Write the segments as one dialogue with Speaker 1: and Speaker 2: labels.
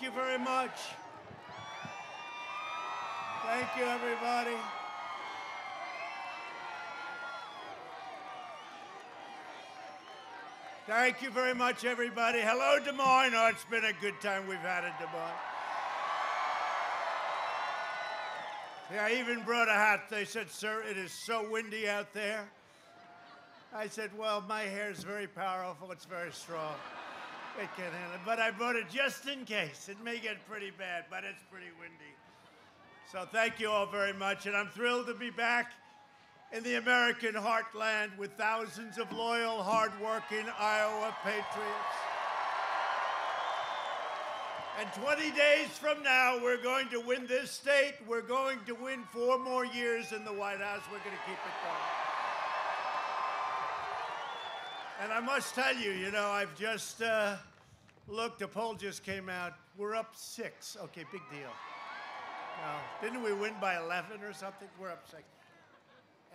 Speaker 1: Thank you very much. Thank you, everybody. Thank you very much, everybody. Hello, Des Moines. Oh, it's been a good time we've had in Des Moines. Yeah, I even brought a hat. They said, sir, it is so windy out there. I said, well, my hair is very powerful. It's very strong. It can handle it. But I brought it just in case. It may get pretty bad, but it's pretty windy. So thank you all very much. And I'm thrilled to be back in the American heartland with thousands of loyal, hardworking Iowa patriots. And 20 days from now, we're going to win this state. We're going to win 4 more years in the White House. We're going to keep it going. And I must tell you, you know, I've just looked, a poll just came out. We're up 6. Okay, big deal. Now, didn't we win by 11 or something? We're up 6.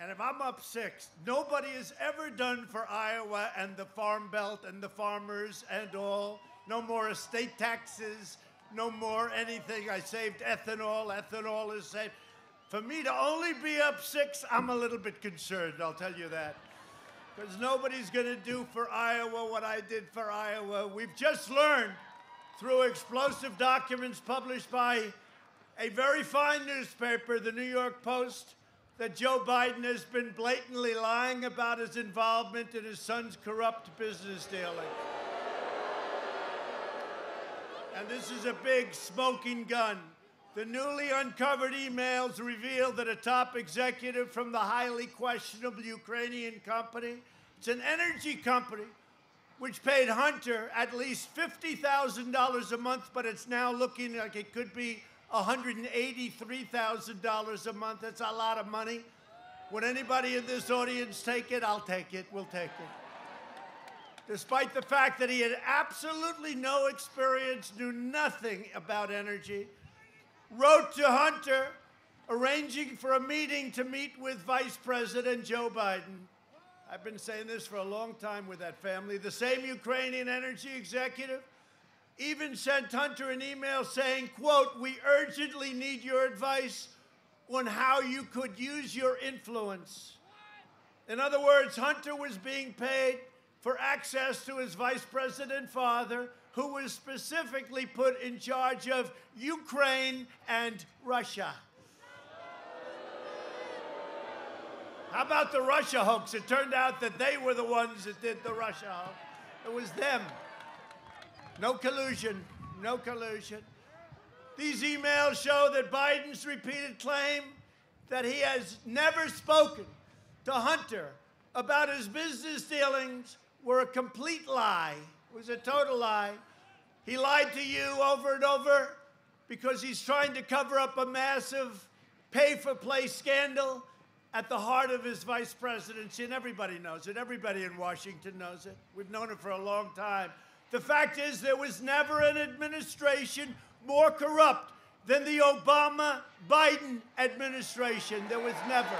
Speaker 1: And if I'm up 6, nobody has ever done for Iowa and the Farm Belt and the farmers and all. No more estate taxes, no more anything. I saved ethanol. Ethanol is saved. For me to only be up 6, I'm a little bit concerned, I'll tell you that. Because nobody's going to do for Iowa what I did for Iowa. We've just learned through explosive documents published by a very fine newspaper, the New York Post, that Joe Biden has been blatantly lying about his involvement in his son's corrupt business dealing. And this is a big smoking gun. The newly uncovered emails reveal that a top executive from the highly questionable Ukrainian company, it's an energy company, which paid Hunter at least $50,000 a month, but it's now looking like it could be $183,000 a month. That's a lot of money. Would anybody in this audience take it? I'll take it. We'll take it. Despite the fact that he had absolutely no experience, knew nothing about energy, wrote to Hunter arranging for a meeting to meet with Vice President Joe Biden. I've been saying this for a long time with that family. The same Ukrainian energy executive even sent Hunter an email saying, quote, "We urgently need your advice on how you could use your influence." In other words, Hunter was being paid for access to his vice president father, who was specifically put in charge of Ukraine and Russia. How about the Russia hoax? It turned out that they were the ones that did the Russia hoax. It was them. No collusion, no collusion. These emails show that Biden's repeated claim that he has never spoken to Hunter about his business dealings were a complete lie. It was a total lie. He lied to you over and over because he's trying to cover up a massive pay-for-play scandal at the heart of his vice presidency, and everybody knows it. Everybody in Washington knows it. We've known it for a long time. The fact is, there was never an administration more corrupt than the Obama-Biden administration. There was never.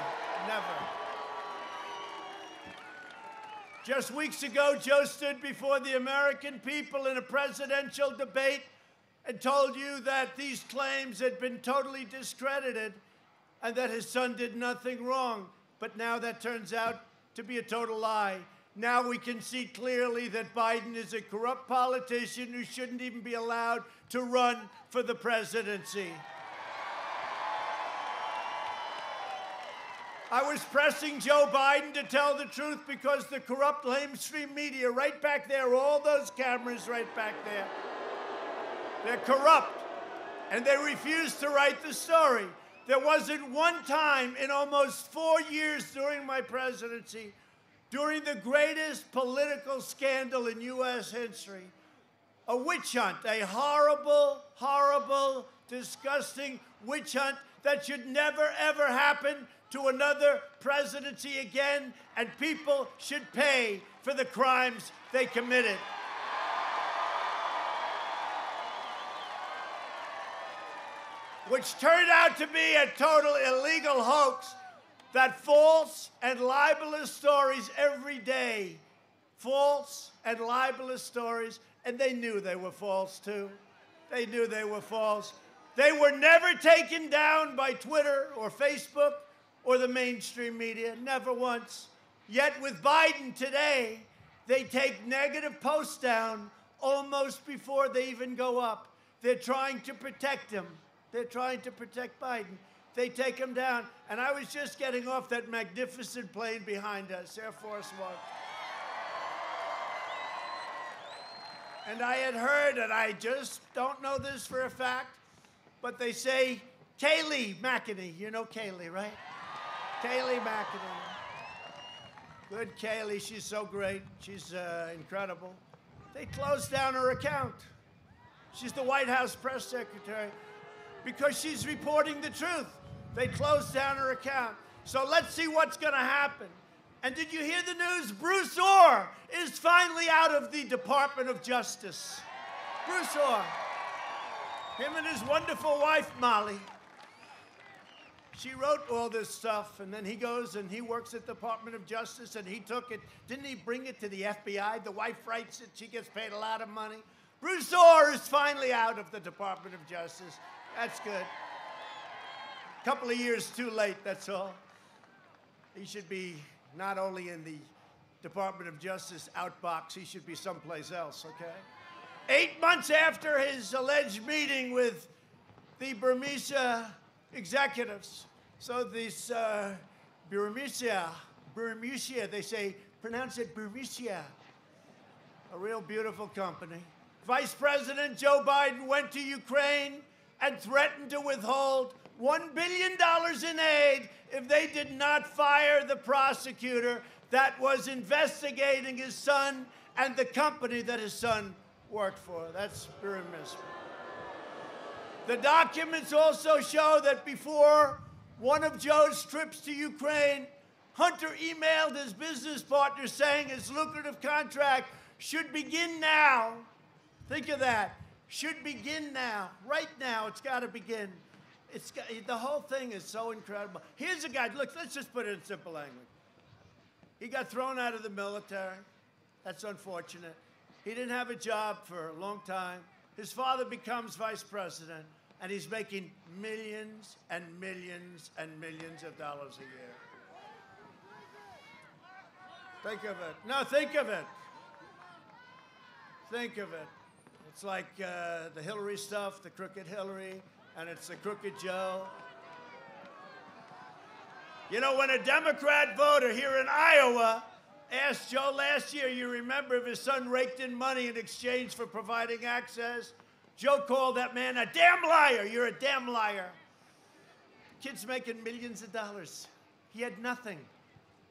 Speaker 1: Just weeks ago, Joe stood before the American people in a presidential debate and told you that these claims had been totally discredited and that his son did nothing wrong. But now that turns out to be a total lie. Now we can see clearly that Biden is a corrupt politician who shouldn't even be allowed to run for the presidency. I was pressing Joe Biden to tell the truth because the corrupt mainstream media, right back there, all those cameras right back there, they're corrupt, and they refuse to write the story. There wasn't one time in almost 4 years during my presidency, during the greatest political scandal in U.S. history, a witch hunt, a horrible, horrible, disgusting witch hunt that should never, ever happen to another presidency again, and people should pay for the crimes they committed. Which turned out to be a total illegal hoax that false and libelous stories every day, false and libelous stories, and they knew they were false too. They knew they were false. They were never taken down by Twitter or Facebook or the mainstream media, never once. Yet with Biden today, they take negative posts down almost before they even go up. They're trying to protect him. They're trying to protect Biden. They take him down. And I was just getting off that magnificent plane behind us, Air Force One. And I had heard, and I just don't know this for a fact, but they say Kayleigh McEnany. You know Kayleigh, right? Kayleigh McEnany. Good Kayleigh, she's so great. She's incredible. They closed down her account. She's the White House press secretary because she's reporting the truth. They closed down her account. So let's see what's going to happen. And did you hear the news? Bruce Orr is finally out of the Department of Justice. Bruce Orr. Him and his wonderful wife, Molly. She wrote all this stuff, and then he goes and he works at the Department of Justice, and he took it. Didn't he bring it to the FBI? The wife writes it. She gets paid a lot of money. Bruce Orr is finally out of the Department of Justice. That's good. A couple of years too late, that's all. He should be not only in the Department of Justice outbox, he should be someplace else, okay? 8 months after his alleged meeting with the Burmese executives. So this Burmese, they say, pronounce it Burmese. A real beautiful company. Vice President Joe Biden went to Ukraine and threatened to withhold $1 billion in aid if they did not fire the prosecutor that was investigating his son and the company that his son worked for. That's very miserable. The documents also show that before one of Joe's trips to Ukraine, Hunter emailed his business partner saying his lucrative contract should begin now. Think of that. Should begin now. Right now, it's got to begin. The whole thing is so incredible. Here's a guy. Look, let's just put it in simple language. He got thrown out of the military. That's unfortunate. He didn't have a job for a long time. His father becomes vice president, and he's making millions and millions and millions of dollars a year. Think of it. No, think of it. Think of it. It's like the Hillary stuff, the crooked Hillary, and it's the crooked Joe. You know, when a Democrat voter here in Iowa asked Joe last year, you remember, if his son raked in money in exchange for providing access, Joe called that man a damn liar. You're a damn liar. Kid's making millions of dollars. He had nothing.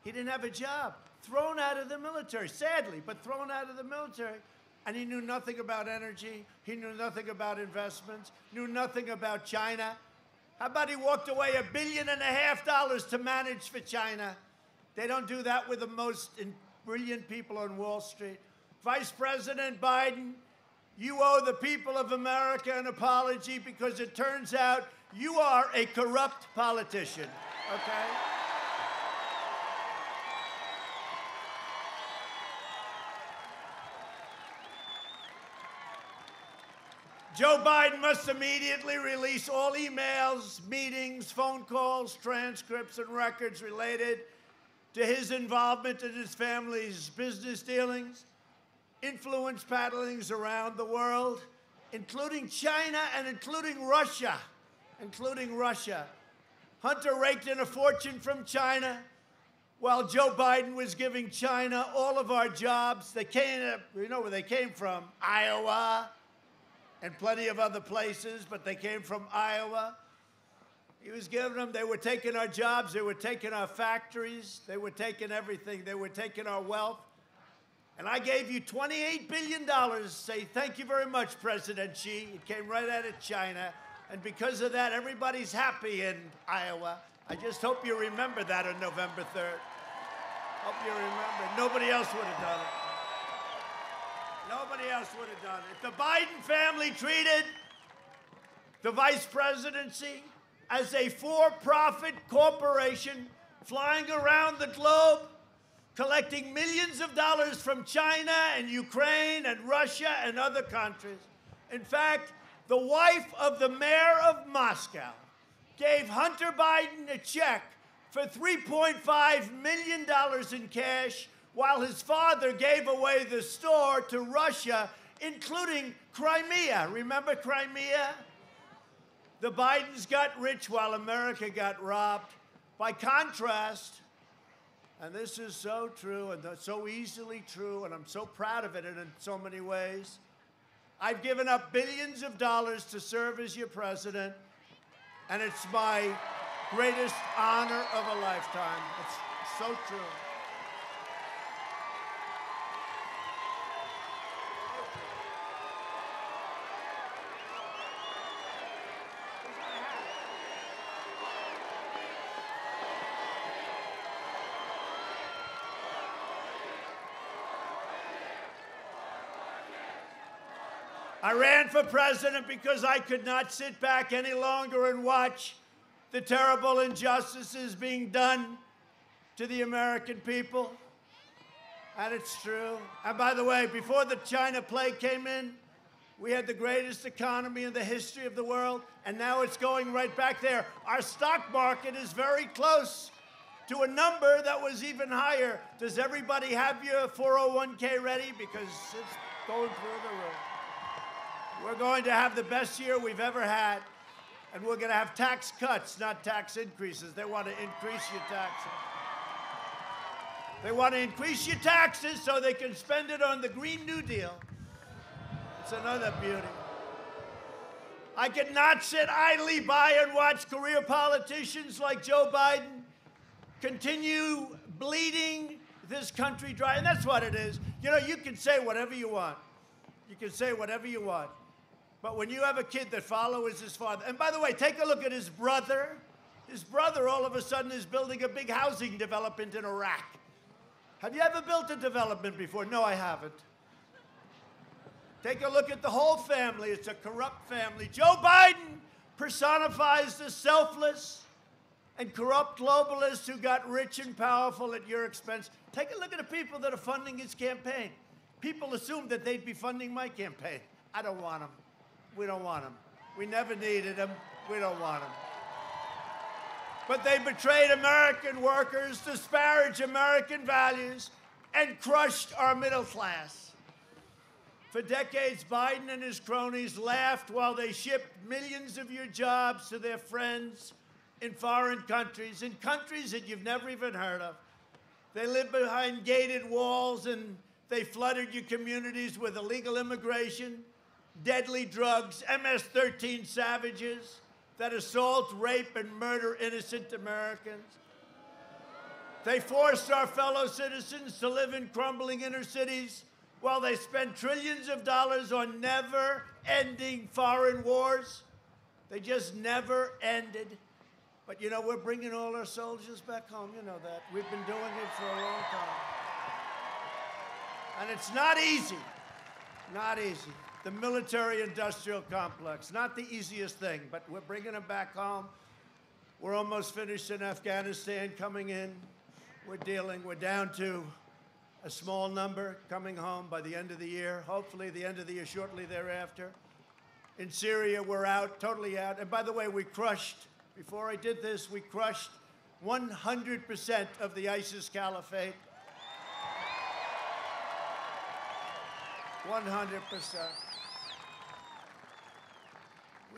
Speaker 1: He didn't have a job. Thrown out of the military, sadly, but thrown out of the military. And he knew nothing about energy. He knew nothing about investments, knew nothing about China. How about he walked away $1.5 billion to manage for China? They don't do that with the most brilliant people on Wall Street. Vice President Biden, you owe the people of America an apology because it turns out you are a corrupt politician, okay? Joe Biden must immediately release all emails, meetings, phone calls, transcripts, and records related to his involvement in his family's business dealings, influence peddlings around the world, including China and including Russia. Hunter raked in a fortune from China while Joe Biden was giving China all of our jobs. They came, you know where they came from, Iowa, and plenty of other places, but they came from Iowa. He was giving them, they were taking our jobs, they were taking our factories, they were taking everything, they were taking our wealth. And I gave you $28 billion, say thank you very much, President Xi. It came right out of China. And because of that, everybody's happy in Iowa. I just hope you remember that on November 3rd. Hope you remember. Nobody else would have done it. Nobody else would have done it. If the Biden family treated the vice presidency as a for-profit corporation flying around the globe, collecting millions of dollars from China and Ukraine and Russia and other countries. In fact, the wife of the mayor of Moscow gave Hunter Biden a check for $3.5 million in cash, while his father gave away the store to Russia, including Crimea. Remember Crimea? The Bidens got rich while America got robbed. By contrast, and this is so true and so easily true, and I'm so proud of it in so many ways, I've given up billions of dollars to serve as your president, and it's my greatest honor of a lifetime. It's so true. I ran for president because I could not sit back any longer and watch the terrible injustices being done to the American people. And it's true. And by the way, before the China plague came in, we had the greatest economy in the history of the world, and now it's going right back there. Our stock market is very close to a number that was even higher. Does everybody have your 401k ready? Because it's going through the roof. We're going to have the best year we've ever had, and we're going to have tax cuts, not tax increases. They want to increase your taxes. They want to increase your taxes so they can spend it on the Green New Deal. It's another beauty. I cannot sit idly by and watch career politicians like Joe Biden continue bleeding this country dry. And that's what it is. You know, you can say whatever you want. You can say whatever you want. But when you have a kid that follows his father, and by the way, take a look at his brother. His brother all of a sudden is building a big housing development in Iraq. Have you ever built a development before? No, I haven't. Take a look at the whole family. It's a corrupt family. Joe Biden personifies the selfless and corrupt globalists who got rich and powerful at your expense. Take a look at the people that are funding his campaign. People assume that they'd be funding my campaign. I don't want them. We don't want them. We never needed them. We don't want them. But they betrayed American workers, disparaged American values, and crushed our middle class. For decades, Biden and his cronies laughed while they shipped millions of your jobs to their friends in foreign countries, in countries that you've never even heard of. They lived behind gated walls, and they flooded your communities with illegal immigration, deadly drugs, MS-13 savages that assault, rape, and murder innocent Americans. They forced our fellow citizens to live in crumbling inner cities while they spent trillions of dollars on never-ending foreign wars. They just never ended. But, you know, we're bringing all our soldiers back home. You know that. We've been doing it for a long time. And it's not easy. Not easy. The military-industrial complex, not the easiest thing, but we're bringing them back home. We're almost finished in Afghanistan coming in. We're down to a small number coming home by the end of the year, hopefully the end of the year, shortly thereafter. In Syria, we're out, totally out. And by the way, before I did this, we crushed 100% of the ISIS caliphate. 100%.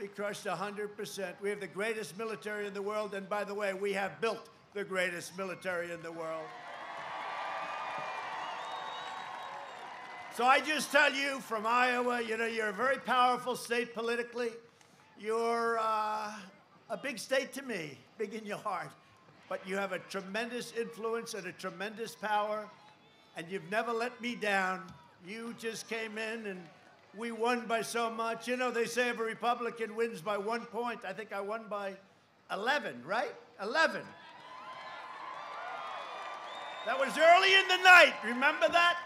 Speaker 1: We crushed 100%. We have the greatest military in the world, and by the way, we have built the greatest military in the world. So I just tell you from Iowa, you know, you're a very powerful state politically. You're a big state to me, big in your heart. But you have a tremendous influence and a tremendous power, and you've never let me down. You just came in, and we won by so much. You know, they say if a Republican wins by 1 point, I think I won by 11, right? 11. That was early in the night. Remember that?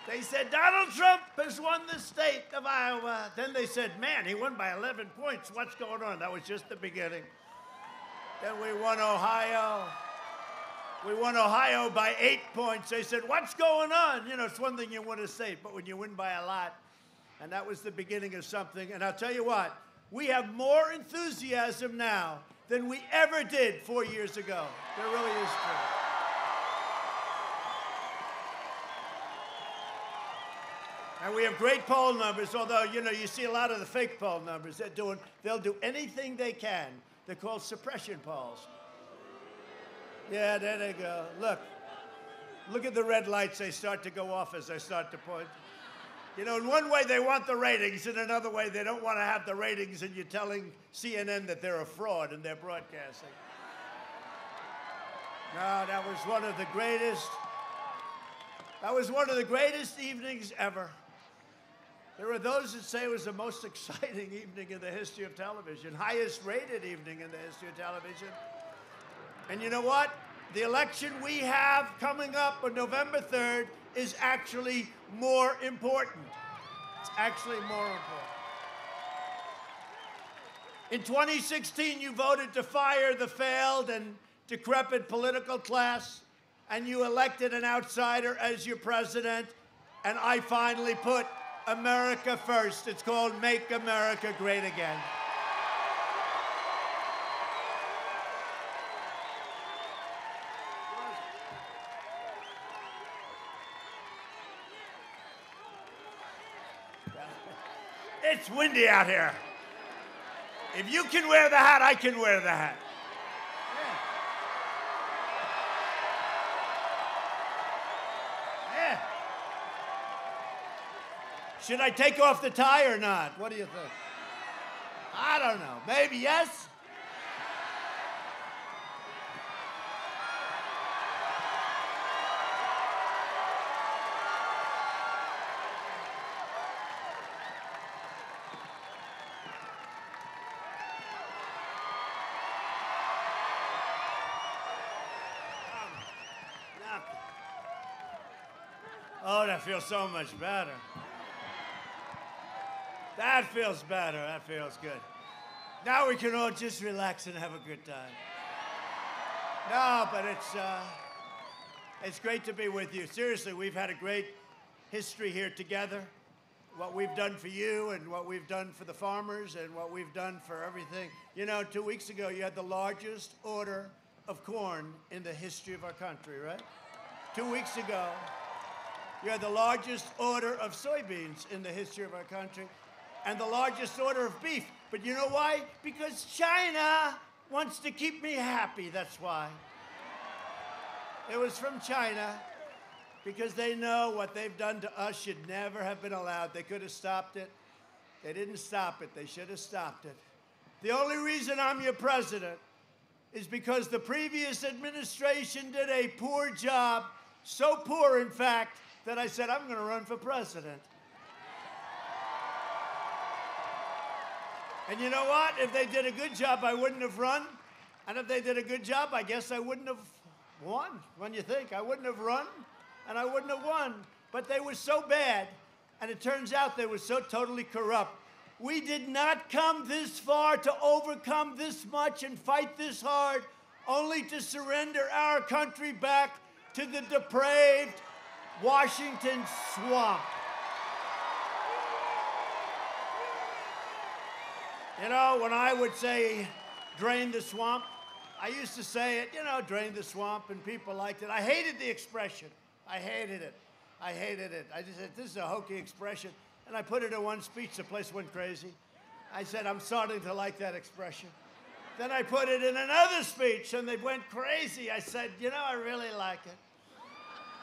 Speaker 1: They said, Donald Trump has won the state of Iowa. Then they said, man, he won by 11 points. What's going on? That was just the beginning. Then we won Ohio. We won Ohio by 8 points. They said, what's going on? You know, it's one thing you win a state, but when you win by a lot, And that was the beginning of something. And I'll tell you what, we have more enthusiasm now than we ever did 4 years ago. There really is true. And we have great poll numbers, although, you know, you see a lot of the fake poll numbers. They'll do anything they can. They're called suppression polls. Yeah, there they go. Look at the red lights. They start to go off as I start to point. You know, in one way they want the ratings, in another way they don't want to have the ratings, and you're telling CNN that they're a fraud in their broadcasting. No, that was one of the greatest evenings ever. There are those that say it was the most exciting evening in the history of television, highest rated evening in the history of television. And you know what? The election we have coming up on November 3rd is actually more important. It's actually more important. In 2016, you voted to fire the failed and decrepit political class, and you elected an outsider as your president, and I finally put America first. It's called Make America Great Again. It's windy out here. If you can wear the hat, I can wear the hat. Yeah. Should I take off the tie or not? What do you think? I don't know. Maybe yes? Oh, that feels so much better. That feels better. That feels good. Now we can all just relax and have a good time. No, but it's great to be with you. Seriously, we've had a great history here together. What we've done for you and what we've done for the farmers and what we've done for everything. You know, 2 weeks ago, you had the largest order of corn in the history of our country, right? 2 weeks ago, you had the largest order of soybeans in the history of our country and the largest order of beef. But you know why? Because China wants to keep me happy, that's why. It was from China because they know what they've done to us should never have been allowed. They could have stopped it. They didn't stop it. They should have stopped it. The only reason I'm your president is because the previous administration did a poor job, so poor, in fact, that I said, I'm going to run for president. And you know what? If they did a good job, I wouldn't have run. And if they did a good job, I guess I wouldn't have won. When you think, I wouldn't have run, and I wouldn't have won. But they were so bad, and it turns out they were so totally corrupt. We did not come this far to overcome this much and fight this hard, only to surrender our country back to the depraved Washington swamp. You know, when I would say, drain the swamp, I used to say it, you know, drain the swamp, and people liked it. I hated the expression. I hated it. I hated it. I just said, this is a hokey expression. And I put it in one speech, the place went crazy. I said, I'm starting to like that expression. Then I put it in another speech, and they went crazy. I said, you know, I really like it.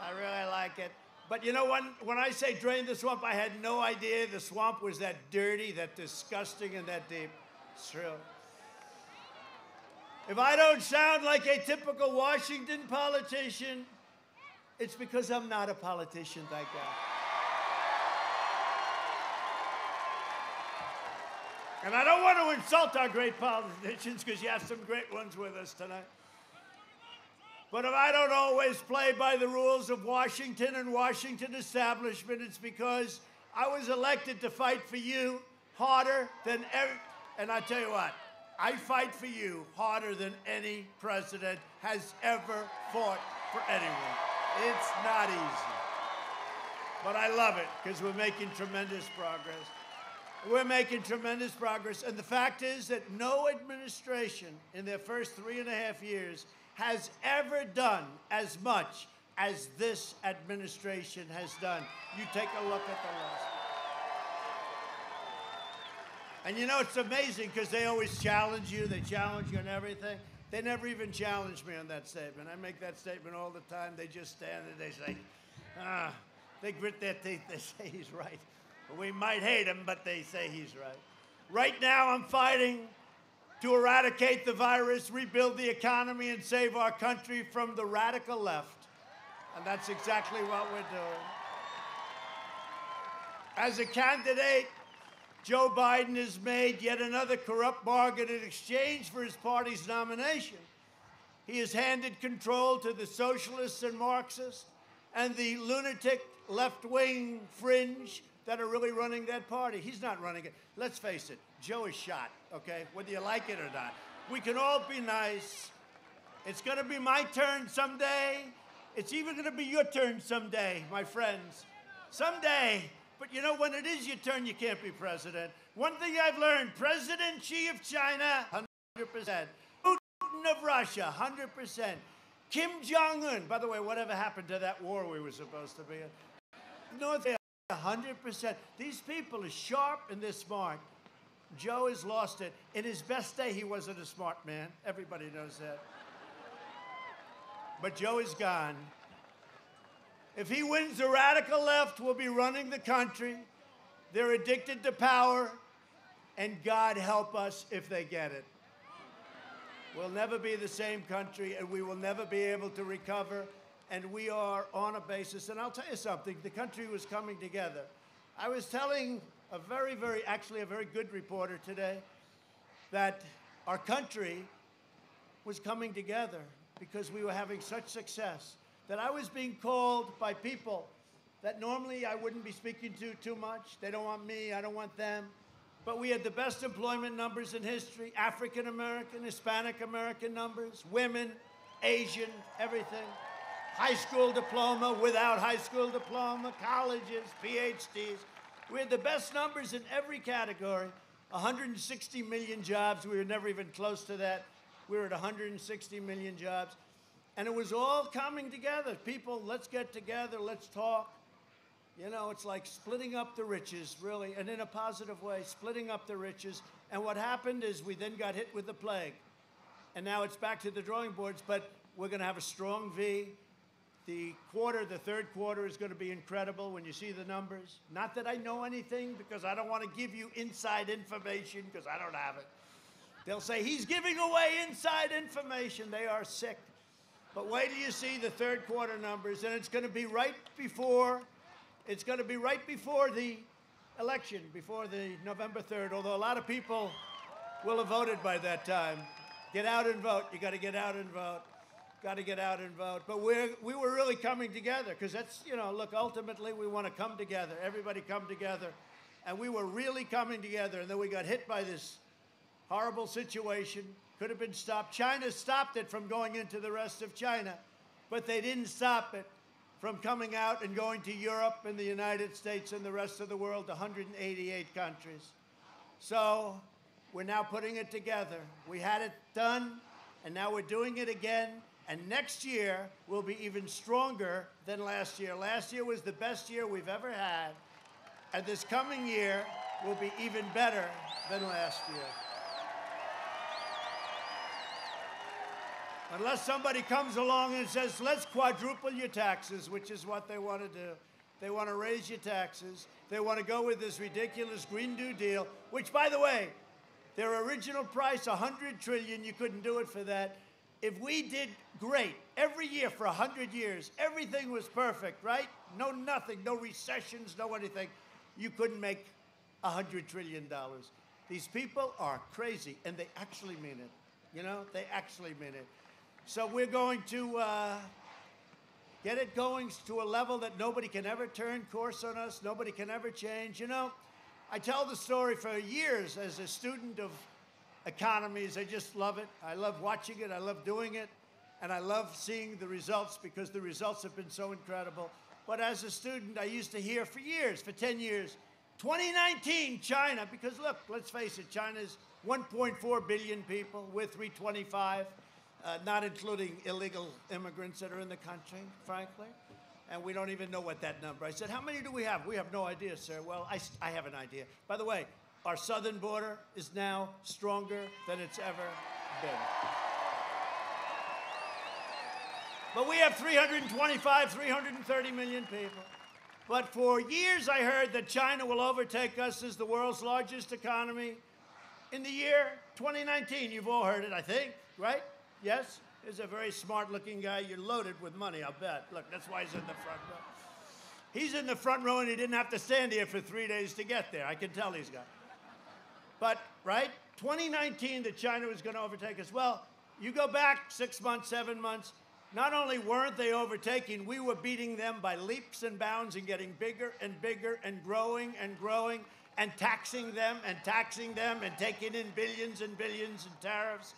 Speaker 1: I really like it. But you know, when I say drain the swamp, I had no idea the swamp was that dirty, that disgusting, and that deep. It's true. If I don't sound like a typical Washington politician, it's because I'm not a politician, thank God. And I don't want to insult our great politicians, because you have some great ones with us tonight. But if I don't always play by the rules of Washington and Washington establishment, it's because I was elected to fight for you harder than ever. And I tell you what, I fight for you harder than any president has ever fought for anyone. It's not easy. But I love it because we're making tremendous progress. We're making tremendous progress. And the fact is that no administration in their first 3.5 years has ever done as much as this administration has done. You take a look at the list. And you know, it's amazing because they always challenge you. They challenge you on everything. They never even challenge me on that statement. I make that statement all the time. They just stand there. They say, they grit their teeth. They say he's right. We might hate him, but they say he's right. Right now, I'm fighting to eradicate the virus, rebuild the economy, and save our country from the radical left. And that's exactly what we're doing. As a candidate, Joe Biden has made yet another corrupt bargain in exchange for his party's nomination. He has handed control to the socialists and Marxists and the lunatic left-wing fringe that are really running that party. He's not running it. Let's face it, Joe is shot, okay? Whether you like it or not. We can all be nice. It's gonna be my turn someday. It's even gonna be your turn someday, my friends. Someday. But you know, when it is your turn, you can't be president. One thing I've learned, President Xi of China, 100%. Putin of Russia, 100%. Kim Jong-un, by the way, whatever happened to that war we were supposed to be in? North Korea, 100%. These people are sharp and they're smart. Joe has lost it. In his best day, he wasn't a smart man. Everybody knows that. But Joe is gone. If he wins, the radical left will be running the country. They're addicted to power, and God help us if they get it. We'll never be the same country, and we will never be able to recover, and we are on a basis. And I'll tell you something, the country was coming together. I was telling a very good reporter today that our country was coming together because we were having such success, that I was being called by people that normally I wouldn't be speaking to too much. They don't want me, I don't want them. But we had the best employment numbers in history, African American, Hispanic American numbers, women, Asian, everything. High school diploma, without high school diploma, colleges, PhDs. We had the best numbers in every category. 160 million jobs, we were never even close to that. We were at 160 million jobs. And it was all coming together. People, let's get together, let's talk. You know, it's like splitting up the riches, really, and in a positive way, splitting up the riches. And what happened is we then got hit with the plague. And now it's back to the drawing boards, but we're going to have a strong V. The third quarter is going to be incredible when you see the numbers. Not that I know anything, because I don't want to give you inside information, because I don't have it. They'll say, he's giving away inside information. They are sick. But wait till you see the third quarter numbers, and it's going to be right before the election, before the November 3rd, although a lot of people will have voted by that time. Get out and vote. You got to get out and vote. Got to get out and vote. But we were really coming together, because that's, you know, look, ultimately we want to come together. Everybody come together. And we were really coming together, and then we got hit by this horrible situation. Could have been stopped. China stopped it from going into the rest of China, but they didn't stop it from coming out and going to Europe and the United States and the rest of the world, 188 countries. So we're now putting it together. We had it done, and now we're doing it again. And next year will be even stronger than last year. Last year was the best year we've ever had. And this coming year will be even better than last year. Unless somebody comes along and says, let's quadruple your taxes, which is what they want to do. They want to raise your taxes. They want to go with this ridiculous Green New Deal, which, by the way, their original price, $100 trillion, you couldn't do it for that. If we did great every year for 100 years, everything was perfect, right? No nothing, no recessions, no anything. You couldn't make $100 trillion. These people are crazy, and they actually mean it. You know, they actually mean it. So we're going to get it going to a level that nobody can ever turn course on us, nobody can ever change. You know, I tell the story for years as a student of economies. I just love it. I love watching it. I love doing it. And I love seeing the results, because the results have been so incredible. But as a student, I used to hear for years, for 10 years, 2019, China, because look, let's face it, China's 1.4 billion people, we're 325, not including illegal immigrants that are in the country, frankly. And we don't even know what that number. I said, how many do we have? We have no idea, sir. Well, I have an idea. By the way, our southern border is now stronger than it's ever been. But we have 325, 330 million people. But for years I heard that China will overtake us as the world's largest economy in the year 2019. You've all heard it, I think, right? Yes? He's a very smart-looking guy. You're loaded with money, I'll bet. Look, that's why he's in the front row. He's in the front row, and he didn't have to stand here for 3 days to get there. I can tell he's got. But, right, 2019, that China was going to overtake us. Well, you go back 6 months, 7 months, not only weren't they overtaking, we were beating them by leaps and bounds and getting bigger and bigger and growing and taxing them and taking in billions and billions in tariffs.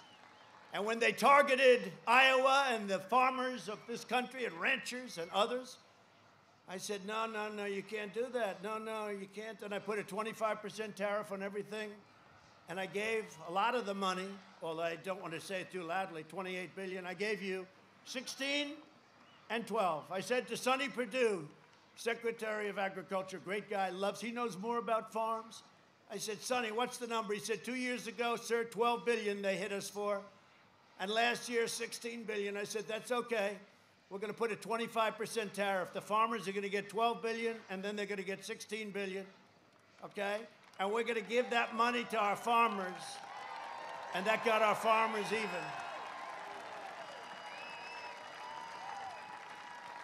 Speaker 1: And when they targeted Iowa and the farmers of this country and ranchers and others, I said, no, you can't do that. No, you can't. And I put a 25% tariff on everything. And I gave a lot of the money, although I don't want to say it too loudly, $28 billion. I gave you 16 and 12. I said to Sonny Perdue, Secretary of Agriculture, great guy, he knows more about farms. I said, Sonny, what's the number? He said, 2 years ago, sir, 12 billion they hit us for. And last year, 16 billion. I said, that's okay. We're going to put a 25% tariff. The farmers are going to get 12 billion, and then they're going to get 16 billion, okay? And we're going to give that money to our farmers, and that got our farmers even.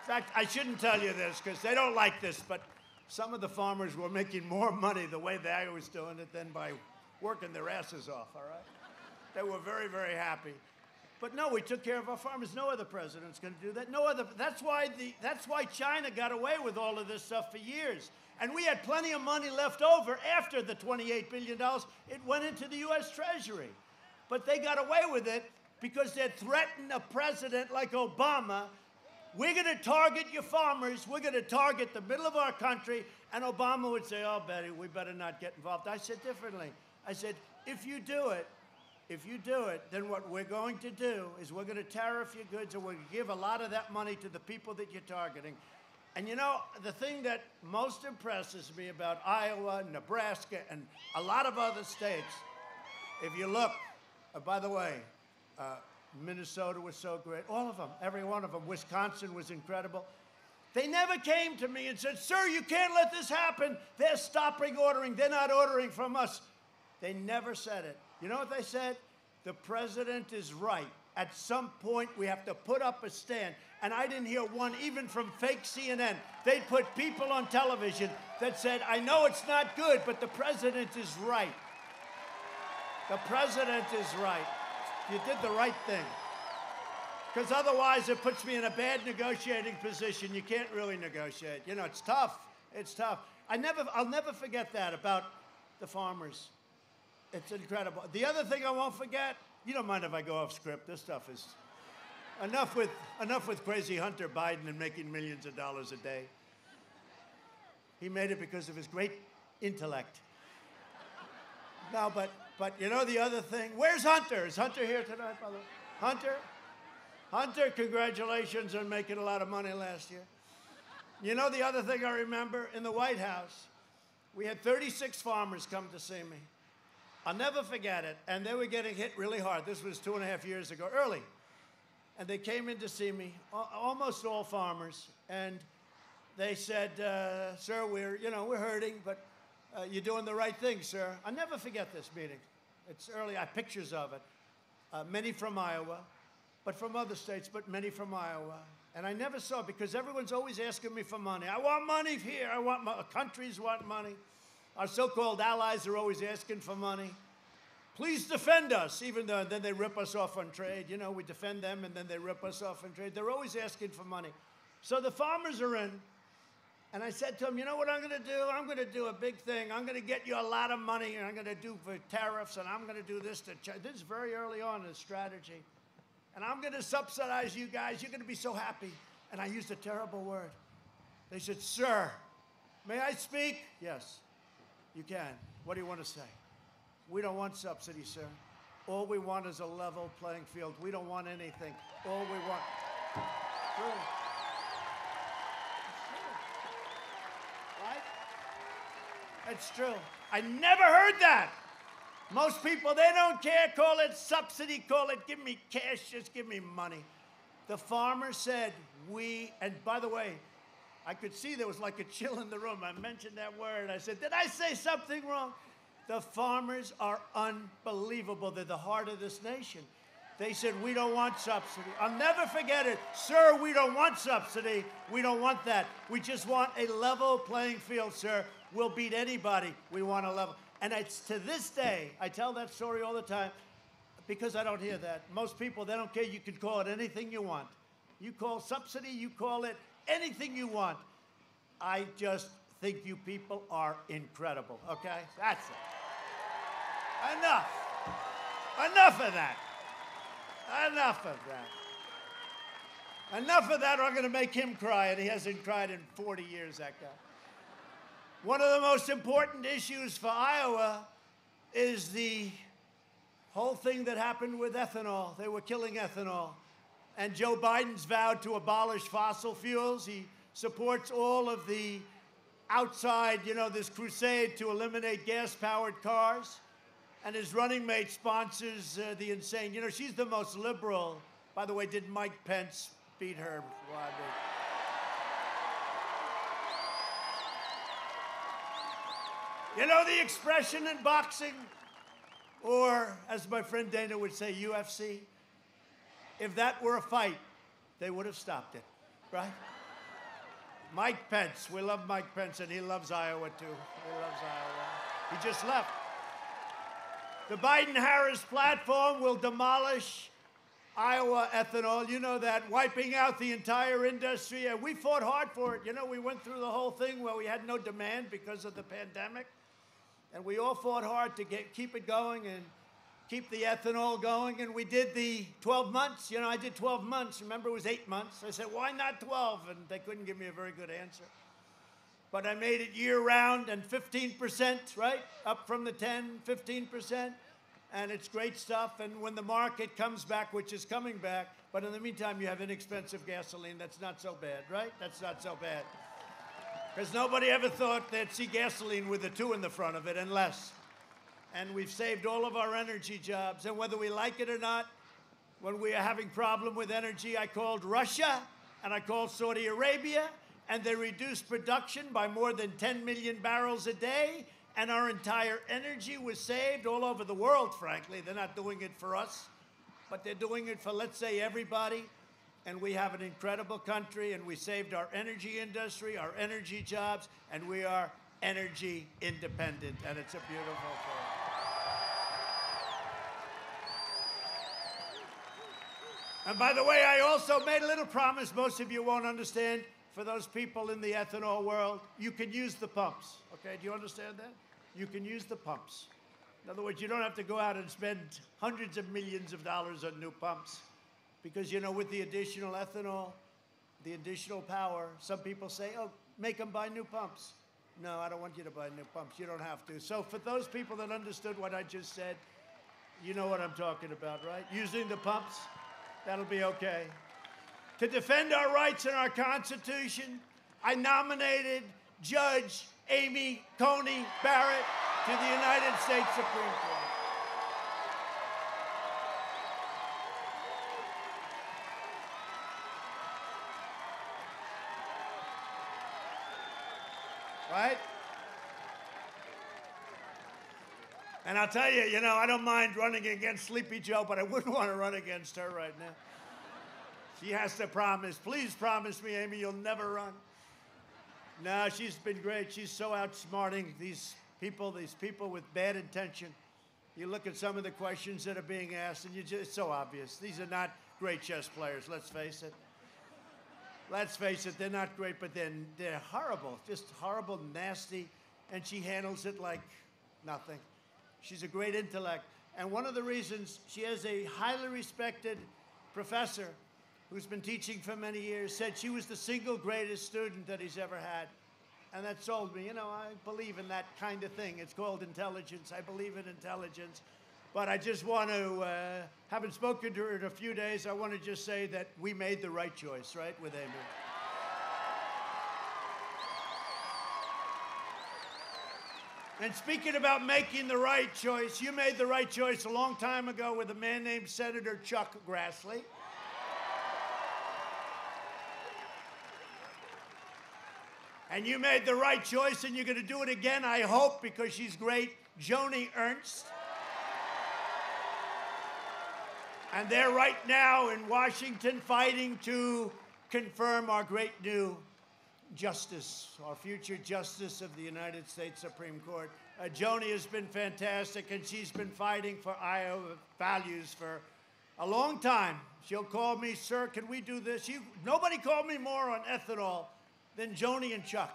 Speaker 1: In fact, I shouldn't tell you this because they don't like this, but some of the farmers were making more money the way they was doing it than by working their asses off, all right? They were very, very happy. But no, we took care of our farmers. No other president's going to do that. No other. That's why China got away with all of this stuff for years. And we had plenty of money left over after the $28 billion. It went into the U.S. Treasury. But they got away with it because they threatened a president like Obama. We're going to target your farmers. We're going to target the middle of our country. And Obama would say, oh, Betty, we better not get involved. I said differently. I said, if you do it, then what we're going to do is we're going to tariff your goods and we're going to give a lot of that money to the people that you're targeting. And you know, the thing that most impresses me about Iowa, Nebraska, and a lot of other states, if you look, by the way, Minnesota was so great, all of them, every one of them. Wisconsin was incredible. They never came to me and said, sir, you can't let this happen. They're stopping ordering. They're not ordering from us. They never said it. You know what they said? The president is right. At some point, we have to put up a stand. And I didn't hear one, even from fake CNN. They put people on television that said, I know it's not good, but the president is right. The president is right. You did the right thing. Because otherwise, it puts me in a bad negotiating position. You can't really negotiate. You know, it's tough. It's tough. I'll never forget that about the farmers. It's incredible. The other thing I won't forget, you don't mind if I go off script. This stuff is enough with crazy Hunter Biden and making millions of dollars a day. He made it because of his great intellect. No, but you know the other thing? Where's Hunter? Is Hunter here tonight, by the way? Hunter, congratulations on making a lot of money last year. You know the other thing I remember? In the White House, we had 36 farmers come to see me. I'll never forget it. And they were getting hit really hard. This was 2.5 years ago, early. And they came in to see me, almost all farmers. And they said, sir, we're hurting, but you're doing the right thing, sir. I'll never forget this meeting. It's early. I have pictures of it. Many from Iowa, but from other states, but many from Iowa. And I never saw it because everyone's always asking me for money. I want money here. Countries want money. Our so-called allies are always asking for money. Please defend us, even though then they rip us off on trade. You know, we defend them, and then they rip us off on trade. They're always asking for money. So the farmers are in, and I said to them, you know what I'm going to do? I'm going to do a big thing. I'm going to get you a lot of money, and I'm going to do for tariffs, and I'm going to do this to China. This is very early on in the strategy. And I'm going to subsidize you guys. You're going to be so happy. And I used a terrible word. They said, sir, may I speak? Yes, you can. What do you want to say? We don't want subsidy, sir. All we want is a level playing field. We don't want anything. All we want. True. Right? It's true. I never heard that. Most people, they don't care. Call it subsidy. Call it, give me cash. Just give me money. The farmer said, and by the way, I could see there was like a chill in the room. I mentioned that word. I said, did I say something wrong? The farmers are unbelievable. They're the heart of this nation. They said, we don't want subsidy. I'll never forget it. Sir, we don't want subsidy. We don't want that. We just want a level playing field, sir. We'll beat anybody. We want a level. And it's to this day, I tell that story all the time because I don't hear that. Most people, they don't care. You can call it anything you want. You call subsidy, you call it anything you want. I just think you people are incredible, okay? That's it. Enough. Enough of that. Enough of that. Enough of that, or I'm going to make him cry, and he hasn't cried in 40 years, that guy. One of the most important issues for Iowa is the whole thing that happened with ethanol. They were killing ethanol. And Joe Biden's vowed to abolish fossil fuels. He supports all of the outside, this crusade to eliminate gas-powered cars. And his running mate sponsors the insane. She's the most liberal. By the way, did Mike Pence beat her? The expression in boxing, or as my friend Dana would say, UFC, if that were a fight, they would have stopped it, right? Mike Pence, we love Mike Pence, and he loves Iowa, too. He loves Iowa. He just left. The Biden-Harris platform will demolish Iowa ethanol. You know that, wiping out the entire industry. And we fought hard for it. We went through the whole thing where we had no demand because of the pandemic. And we all fought hard to keep it going and keep the ethanol going. And we did the 12 months. I did 12 months. Remember, it was 8 months. I said, why not 12? And they couldn't give me a very good answer. But I made it year-round and 15%, right? Up from the 10, 15%. And it's great stuff. And when the market comes back, which is coming back, but in the meantime, you have inexpensive gasoline. That's not so bad, right? That's not so bad. Because nobody ever thought they'd see gasoline with a 2 in the front of it and less. And we've saved all of our energy jobs. And whether we like it or not, when we are having problem with energy, I called Russia and I called Saudi Arabia, and they reduced production by more than 10 million barrels a day, and our entire energy was saved all over the world, frankly. They're not doing it for us, but they're doing it for, let's say, everybody. And we have an incredible country, and we saved our energy industry, our energy jobs, and we are energy independent, and it's a beautiful thing. And by the way, I also made a little promise most of you won't understand. For those people in the ethanol world, you can use the pumps, okay? Do you understand that? You can use the pumps. In other words, you don't have to go out and spend hundreds of millions of dollars on new pumps. Because, with the additional ethanol, the additional power, some people say, oh, make them buy new pumps. No, I don't want you to buy new pumps. You don't have to. So for those people that understood what I just said, you know what I'm talking about, right? Using the pumps, that'll be okay. To defend our rights and our Constitution, I nominated Judge Amy Coney Barrett to the United States Supreme Court. Right? And I'll tell you, I don't mind running against Sleepy Joe, but I wouldn't want to run against her right now. She has to promise. Please promise me, Amy, you'll never run. No, she's been great. She's so outsmarting these people with bad intention. You look at some of the questions that are being asked, and it's so obvious. These are not great chess players, let's face it. Let's face it, they're not great, but they're horrible, just horrible, nasty, and she handles it like nothing. She's a great intellect. And one of the reasons, she has a highly respected professor who's been teaching for many years, said she was the single greatest student that he's ever had. And that sold me. You know, I believe in that kind of thing. It's called intelligence. I believe in intelligence. But I just want to, having spoken to her in a few days, I want to just say that we made the right choice, right, with Amy. And speaking about making the right choice, you made the right choice a long time ago with a man named Senator Chuck Grassley. And you made the right choice, and you're going to do it again, I hope, because she's great, Joni Ernst. And they're right now in Washington fighting to confirm our great new justice, our future justice of the United States Supreme Court. Joni has been fantastic, and she's been fighting for Iowa values for a long time. She'll call me, sir, can we do this? Nobody called me more on ethanol than Joni and Chuck.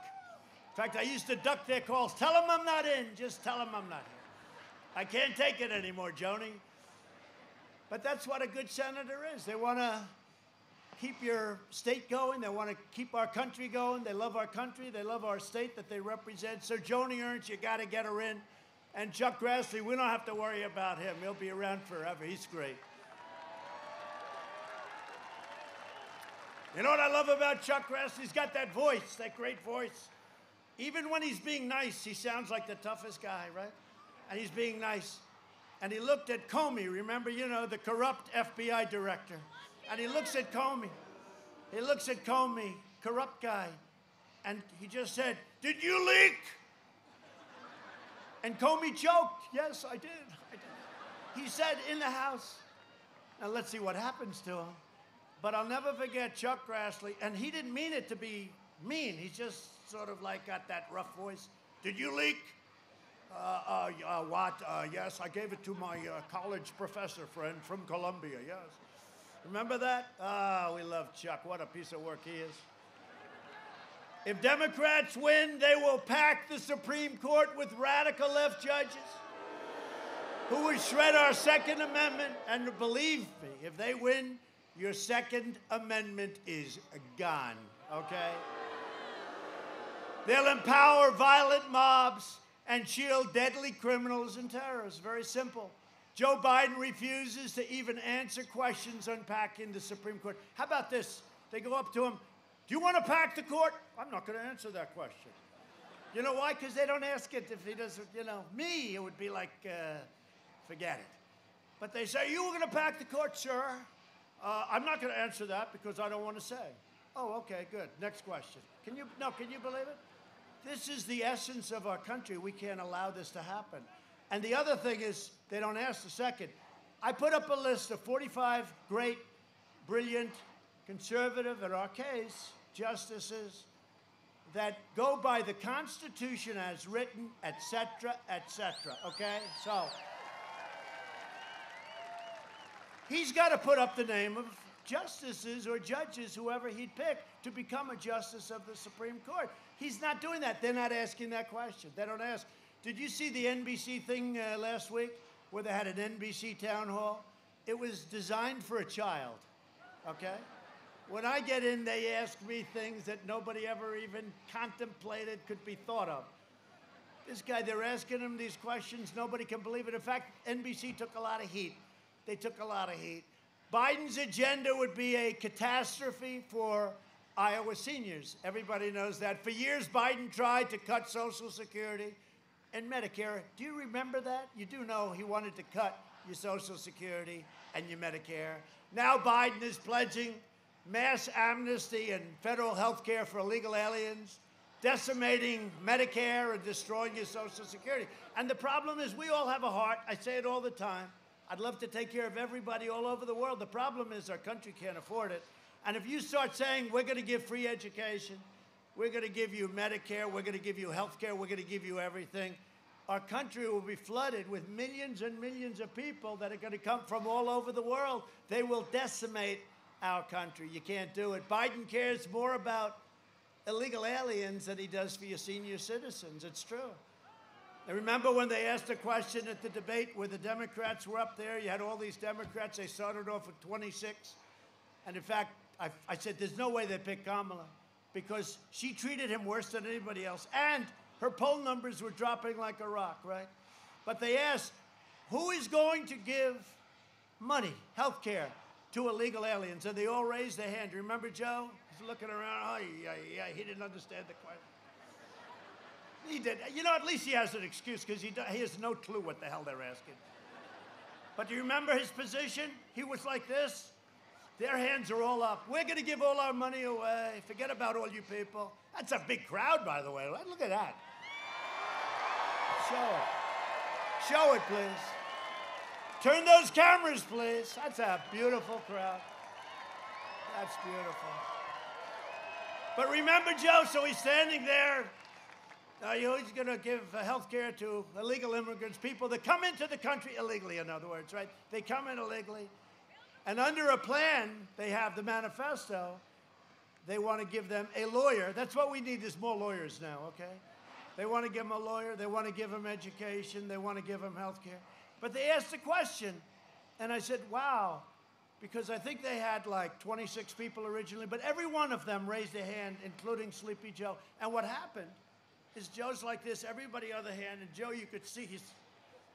Speaker 1: In fact, I used to duck their calls. Tell them I'm not in. Just tell them I'm not here. I can't take it anymore, Joni. But that's what a good senator is. They want to keep your state going. They want to keep our country going. They love our country. They love our state that they represent. So Joni Ernst, you got to get her in. And Chuck Grassley, we don't have to worry about him. He'll be around forever. He's great. You know what I love about Chuck Grassley? He's got that voice, that great voice. Even when he's being nice, he sounds like the toughest guy, right? And he's being nice. And he looked at Comey, remember, you know, the corrupt FBI director. And he looks at Comey. He looks at Comey, corrupt guy. And he just said, did you leak? And Comey joked, yes, I did. He said in the House. Now let's see what happens to him. But I'll never forget Chuck Grassley, and he didn't mean it to be mean. He just sort of like got that rough voice. Did you leak? What? Yes, I gave it to my college professor friend from Columbia, yes. Remember that? We love Chuck. What a piece of work he is. If Democrats win, they will pack the Supreme Court with radical left judges who would shred our Second Amendment. And believe me, if they win, your Second Amendment is gone, okay? They'll empower violent mobs and shield deadly criminals and terrorists. Very simple. Joe Biden refuses to even answer questions unpacking the Supreme Court. How about this? They go up to him, do you want to pack the court? I'm not going to answer that question. You know why? Because they don't ask it if he doesn't, you know. Me, it would be like, forget it. But they say, you were going to pack the court, sir? I'm not going to answer that because I don't want to say. Oh, okay, good. Next question. Can you believe it? This is the essence of our country. We can't allow this to happen. And the other thing is, they don't ask the second. I put up a list of 45 great, brilliant, conservative, in our case, justices that go by the Constitution as written, et cetera, okay? So he's got to put up the name of justices or judges, whoever he'd pick, to become a justice of the Supreme Court. He's not doing that. They're not asking that question. They don't ask. Did you see the NBC thing last week where they had an NBC town hall? It was designed for a child, okay? When I get in, they ask me things that nobody ever even contemplated could be thought of. This guy, they're asking him these questions. Nobody can believe it. In fact, NBC took a lot of heat. They took a lot of heat. Biden's agenda would be a catastrophe for Iowa seniors. Everybody knows that. For years, Biden tried to cut Social Security and Medicare. Do you remember that? You do know he wanted to cut your Social Security and your Medicare. Now Biden is pledging mass amnesty and federal health care for illegal aliens, decimating Medicare and destroying your Social Security. And the problem is we all have a heart. I say it all the time. I'd love to take care of everybody all over the world. The problem is our country can't afford it. And if you start saying we're going to give free education, we're going to give you Medicare, we're going to give you health care, we're going to give you everything, our country will be flooded with millions and millions of people that are going to come from all over the world. They will decimate our country. You can't do it. Biden cares more about illegal aliens than he does for your senior citizens. It's true. And remember when they asked a question at the debate where the Democrats were up there? You had all these Democrats. They started off with 26. And in fact, I said, there's no way they picked Kamala because she treated him worse than anybody else. And her poll numbers were dropping like a rock, right? But they asked, who is going to give money, health care, to illegal aliens? And they all raised their hand. Remember Joe? He's looking around. Oh, yeah, he didn't understand the question. He did. You know, at least he has an excuse because he has no clue what the hell they're asking. But do you remember his position? He was like this. Their hands are all up. We're going to give all our money away. Forget about all you people. That's a big crowd, by the way. Look at that. Show it. Show it, please. Turn those cameras, please. That's a beautiful crowd. That's beautiful. But remember, Joe, so he's standing there. He's going to give health care to illegal immigrants, people that come into the country illegally, in other words, right? They come in illegally. And under a plan, they have the manifesto. They want to give them a lawyer. That's what we need is more lawyers now, okay? They want to give them a lawyer. They want to give them education. They want to give them health care. But they asked the question, and I said, wow, because I think they had like 26 people originally, but every one of them raised their hand, including Sleepy Joe. And what happened is Joe's like this, everybody other hand, and Joe, you could see he's,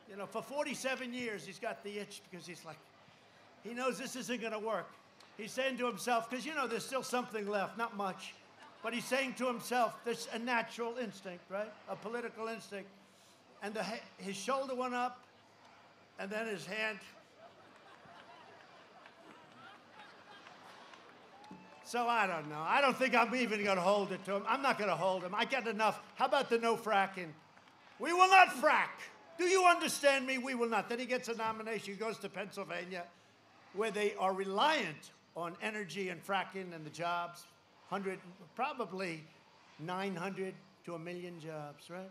Speaker 1: you know, for 47 years, he's got the itch because he's like, he knows this isn't going to work. He's saying to himself, because, you know, there's still something left, not much, but he's saying to himself, there's a natural instinct, right? A political instinct. And his shoulder went up, and then his hand. So I don't know. I don't think I'm even going to hold it to him. I'm not going to hold him. I get enough. How about the no fracking? We will not frack. Do you understand me? We will not. Then he gets a nomination. He goes to Pennsylvania, where they are reliant on energy and fracking and the jobs. Probably 900 to 1 million jobs, right?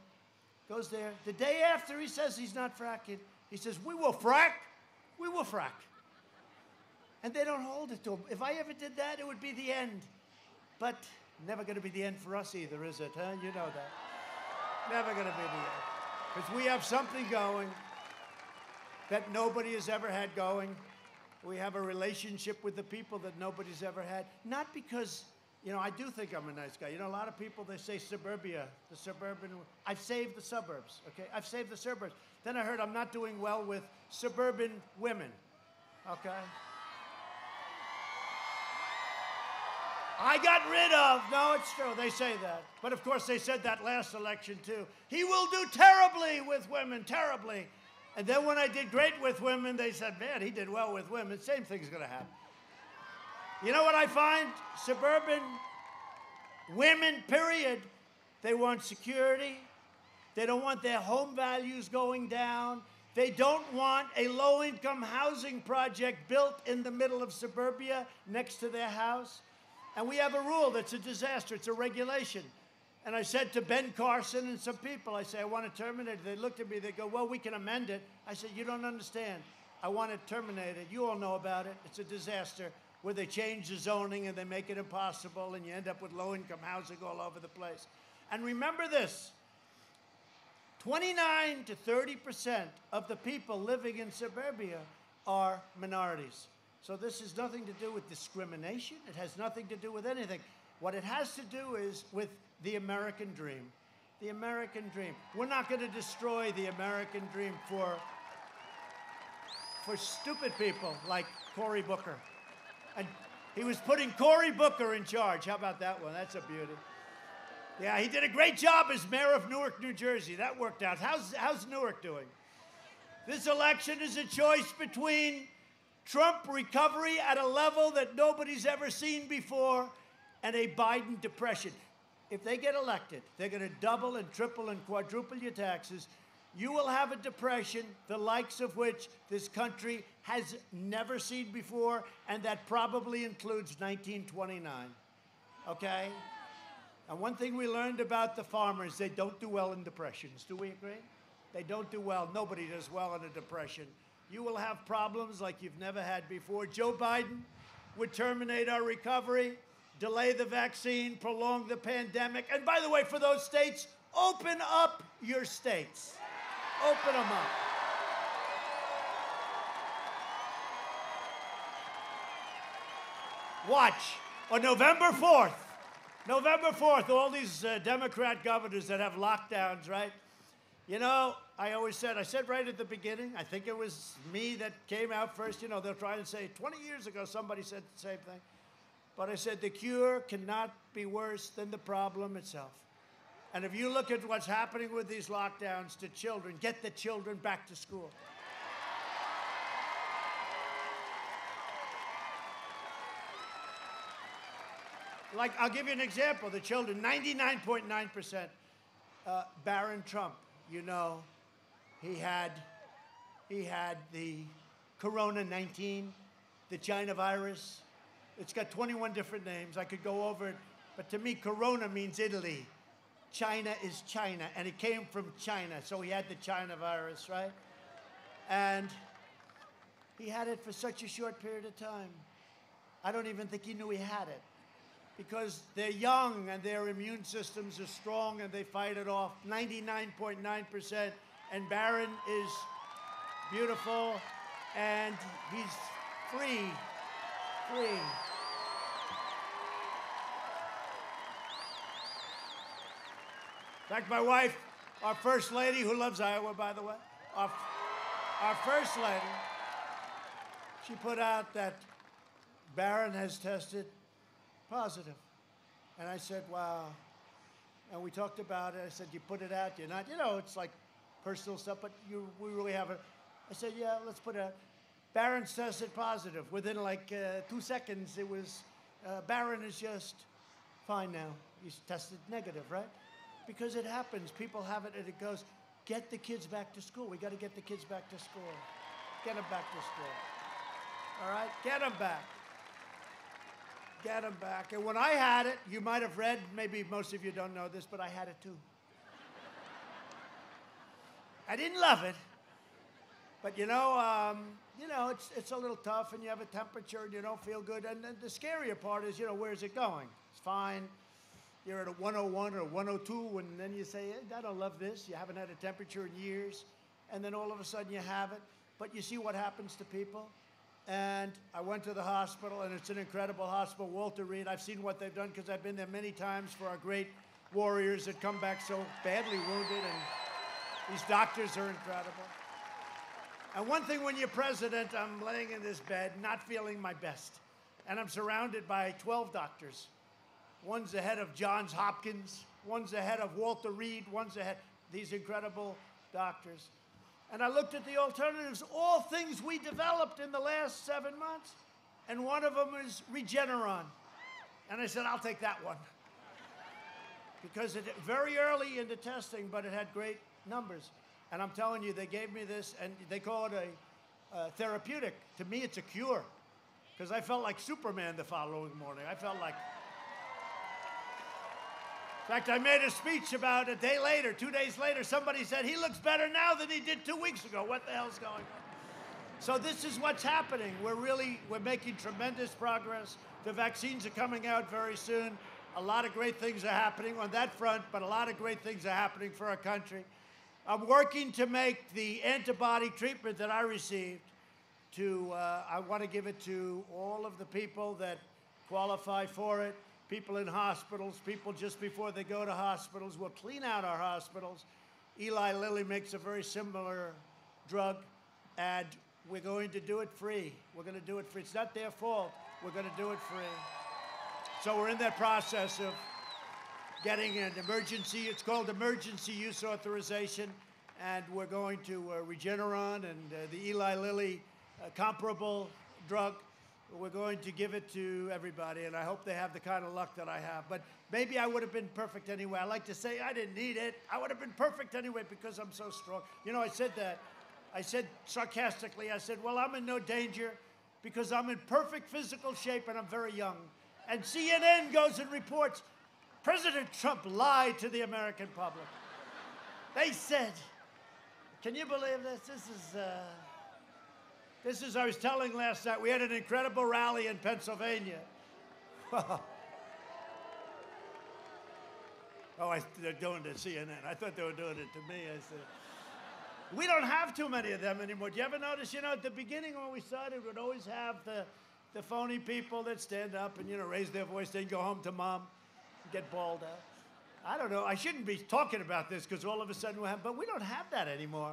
Speaker 1: Goes there. The day after he says he's not fracking, he says, we will frack. We will frack. And they don't hold it to him. If I ever did that, it would be the end. But never going to be the end for us either, is it? Huh? You know that. Never going to be the end. Because we have something going that nobody has ever had going. We have a relationship with the people that nobody's ever had. Not because, you know, I do think I'm a nice guy. You know, a lot of people, they say suburbia, the suburban. I've saved the suburbs, okay? I've saved the suburbs. Then I heard I'm not doing well with suburban women, okay? I got rid of, no, it's true, they say that. But of course they said that last election too. He will do terribly with women, terribly. And then when I did great with women, they said, man, he did well with women. Same thing's gonna happen. You know what I find? Suburban women, period, they want security. They don't want their home values going down. They don't want a low-income housing project built in the middle of suburbia next to their house. And we have a rule that's a disaster. It's a regulation. And I said to Ben Carson and some people, I say, I want to terminate it. They looked at me, they go, well, we can amend it. I said, you don't understand. I want it terminated. You all know about it. It's a disaster where they change the zoning and they make it impossible and you end up with low-income housing all over the place. And remember this, 29 to 30% of the people living in suburbia are minorities. So this has nothing to do with discrimination. It has nothing to do with anything. What it has to do is with the American dream. The American dream. We're not going to destroy the American dream for stupid people like Cory Booker. And he was putting Cory Booker in charge. How about that one? That's a beauty. Yeah, he did a great job as mayor of Newark, New Jersey. That worked out. How's Newark doing? This election is a choice between Trump recovery at a level that nobody's ever seen before, and a Biden depression. If they get elected, they're going to double and triple and quadruple your taxes. You will have a depression, the likes of which this country has never seen before, and that probably includes 1929, okay? And one thing we learned about the farmers, they don't do well in depressions. Do we agree? They don't do well. Nobody does well in a depression. You will have problems like you've never had before. Joe Biden would terminate our recovery, delay the vaccine, prolong the pandemic. And by the way, for those states, open up your states. Open them up. Watch. Or November 4th. November 4th, all these Democrat governors that have lockdowns, right? You know, I said right at the beginning, I think it was me that came out first. You know, they'll try and say, 20 years ago, somebody said the same thing. But I said, the cure cannot be worse than the problem itself. And if you look at what's happening with these lockdowns to children, get the children back to school. Like, I'll give you an example. The children, 99.9%. Barron Trump, you know, he had the Corona-19, the China virus. It's got 21 different names. I could go over it. But to me, Corona means Italy. China is China, and it came from China. So he had the China virus, right? And he had it for such a short period of time. I don't even think he knew he had it. Because they're young and their immune systems are strong and they fight it off. 99.9%. And Barron is beautiful and he's free. Free. In fact, my wife, our first lady, who loves Iowa, by the way, our first lady, she put out that Barron has tested positive. And I said, wow. And we talked about it. I said, you put it out, you're not, you know, it's like personal stuff, but we really haven't. I said, yeah, let's put it out. Barron's tested positive. Within like 2 seconds, it was, Barron is just fine now. He's tested negative, right? Because it happens. People have it and it goes, get the kids back to school. We got to get the kids back to school. Get them back to school. All right? Get them back. Get them back. And when I had it, you might have read, maybe most of you don't know this, but I had it too. I didn't love it, but you know, it's a little tough, and you have a temperature, and you don't feel good. And the scarier part is, you know, where's it going? It's fine. You're at a 101 or 102, and then you say, hey, I don't love this. You haven't had a temperature in years, and then all of a sudden you have it. But you see what happens to people. And I went to the hospital, and it's an incredible hospital, Walter Reed. I've seen what they've done because I've been there many times for our great warriors that come back so badly wounded, and these doctors are incredible. And one thing when you're president, I'm laying in this bed, not feeling my best. And I'm surrounded by 12 doctors. One's the head of Johns Hopkins, one's the head of Walter Reed, one's the head, these incredible doctors. And I looked at the alternatives, all things we developed in the last 7 months. And one of them is Regeneron. And I said, I'll take that one. Because it very early in the testing, but it had great numbers. And I'm telling you, they gave me this, and they call it a therapeutic. To me, it's a cure. Because I felt like Superman the following morning. I felt like... In fact, I made a speech about a day later, 2 days later, somebody said, he looks better now than he did 2 weeks ago. What the hell's going on? So this is what's happening. We're making tremendous progress. The vaccines are coming out very soon. A lot of great things are happening on that front, but a lot of great things are happening for our country. I'm working to make the antibody treatment that I received I want to give it to all of the people that qualify for it. People in hospitals, people just before they go to hospitals. We'll clean out our hospitals. Eli Lilly makes a very similar drug, and we're going to do it free. We're going to do it free. It's not their fault. We're going to do it free. So we're in that process of getting an emergency, it's called emergency use authorization, and we're going to Regeneron and the Eli Lilly comparable drug. We're going to give it to everybody, and I hope they have the kind of luck that I have. But maybe I would have been perfect anyway. I like to say I didn't need it. I would have been perfect anyway because I'm so strong. You know, I said that. I said sarcastically, I said, well, I'm in no danger because I'm in perfect physical shape and I'm very young. And CNN goes and reports, President Trump lied to the American public. They said, can you believe this? This is, I was telling last night, we had an incredible rally in Pennsylvania. Oh, they're doing it to CNN. I thought they were doing it to me. I said, we don't have too many of them anymore. Do you ever notice, you know, at the beginning when we started, we'd always have the the phony people that stand up and, you know, raise their voice, then go home to mom and get bawled out. I don't know. I shouldn't be talking about this because all of a sudden but we don't have that anymore.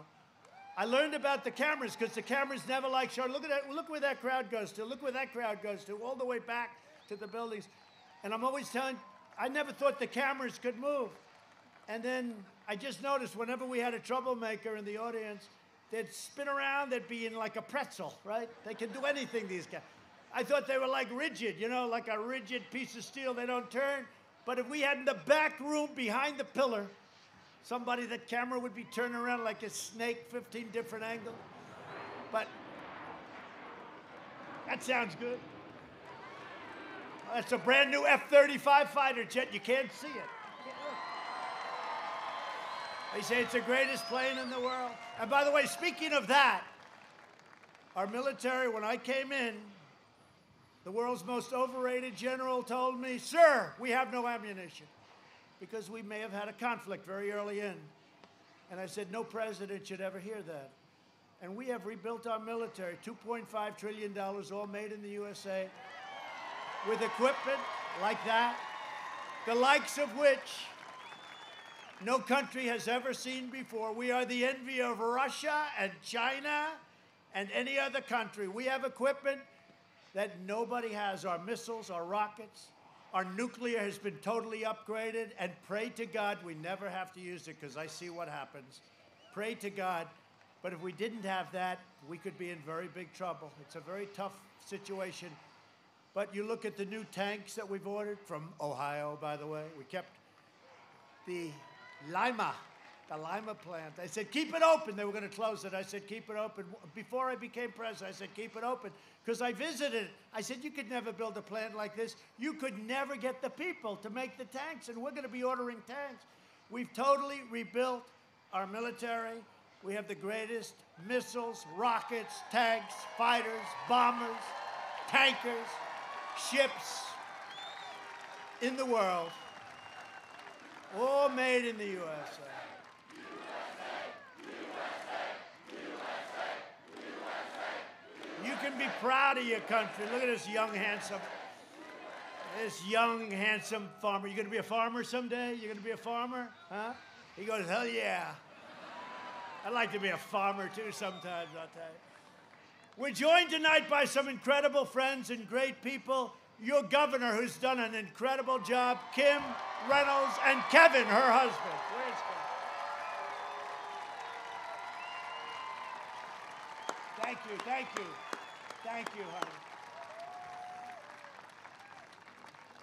Speaker 1: I learned about the cameras because the cameras never like show. Look at that. Look where that crowd goes to. Look where that crowd goes to, all the way back to the buildings. And I'm always telling, I never thought the cameras could move. And then I just noticed whenever we had a troublemaker in the audience, they'd spin around, they'd be in like a pretzel, right? They can do anything, these guys. I thought they were like rigid, you know, like a rigid piece of steel. They don't turn. But if we had in the back room behind the pillar, somebody, that camera would be turning around like a snake, 15 different angles. But that sounds good. That's a brand new F-35 fighter jet. You can't see it. They say it's the greatest plane in the world. And by the way, speaking of that, our military, when I came in, the world's most overrated general told me, "Sir, we have no ammunition," because we may have had a conflict very early in. And I said, no president should ever hear that. And we have rebuilt our military, $2.5 trillion, all made in the USA, with equipment like that, the likes of which no country has ever seen before. We are the envy of Russia and China and any other country. We have equipment that nobody has. Our missiles, our rockets, our nuclear has been totally upgraded, and pray to God we never have to use it, because I see what happens. Pray to God. But if we didn't have that, we could be in very big trouble. It's a very tough situation. But you look at the new tanks that we've ordered from Ohio, by the way. We kept the Lima plant. I said, keep it open. They were going to close it. I said, keep it open. Before I became president, I said, keep it open. Because I visited it. I said, you could never build a plant like this. You could never get the people to make the tanks, and we're going to be ordering tanks. We've totally rebuilt our military. We have the greatest missiles, rockets, tanks, fighters, bombers, tankers, ships in the world, all made in the USA. You can be proud of your country. Look at this young, handsome farmer. You going to be a farmer someday? You going to be a farmer? Huh? He goes, hell yeah. I'd like to be a farmer too sometimes, I'll tell you. We're joined tonight by some incredible friends and great people. Your governor, who's done an incredible job, Kim Reynolds, and Kevin, her husband. Where's Kevin? Thank you, thank you. Thank you, honey.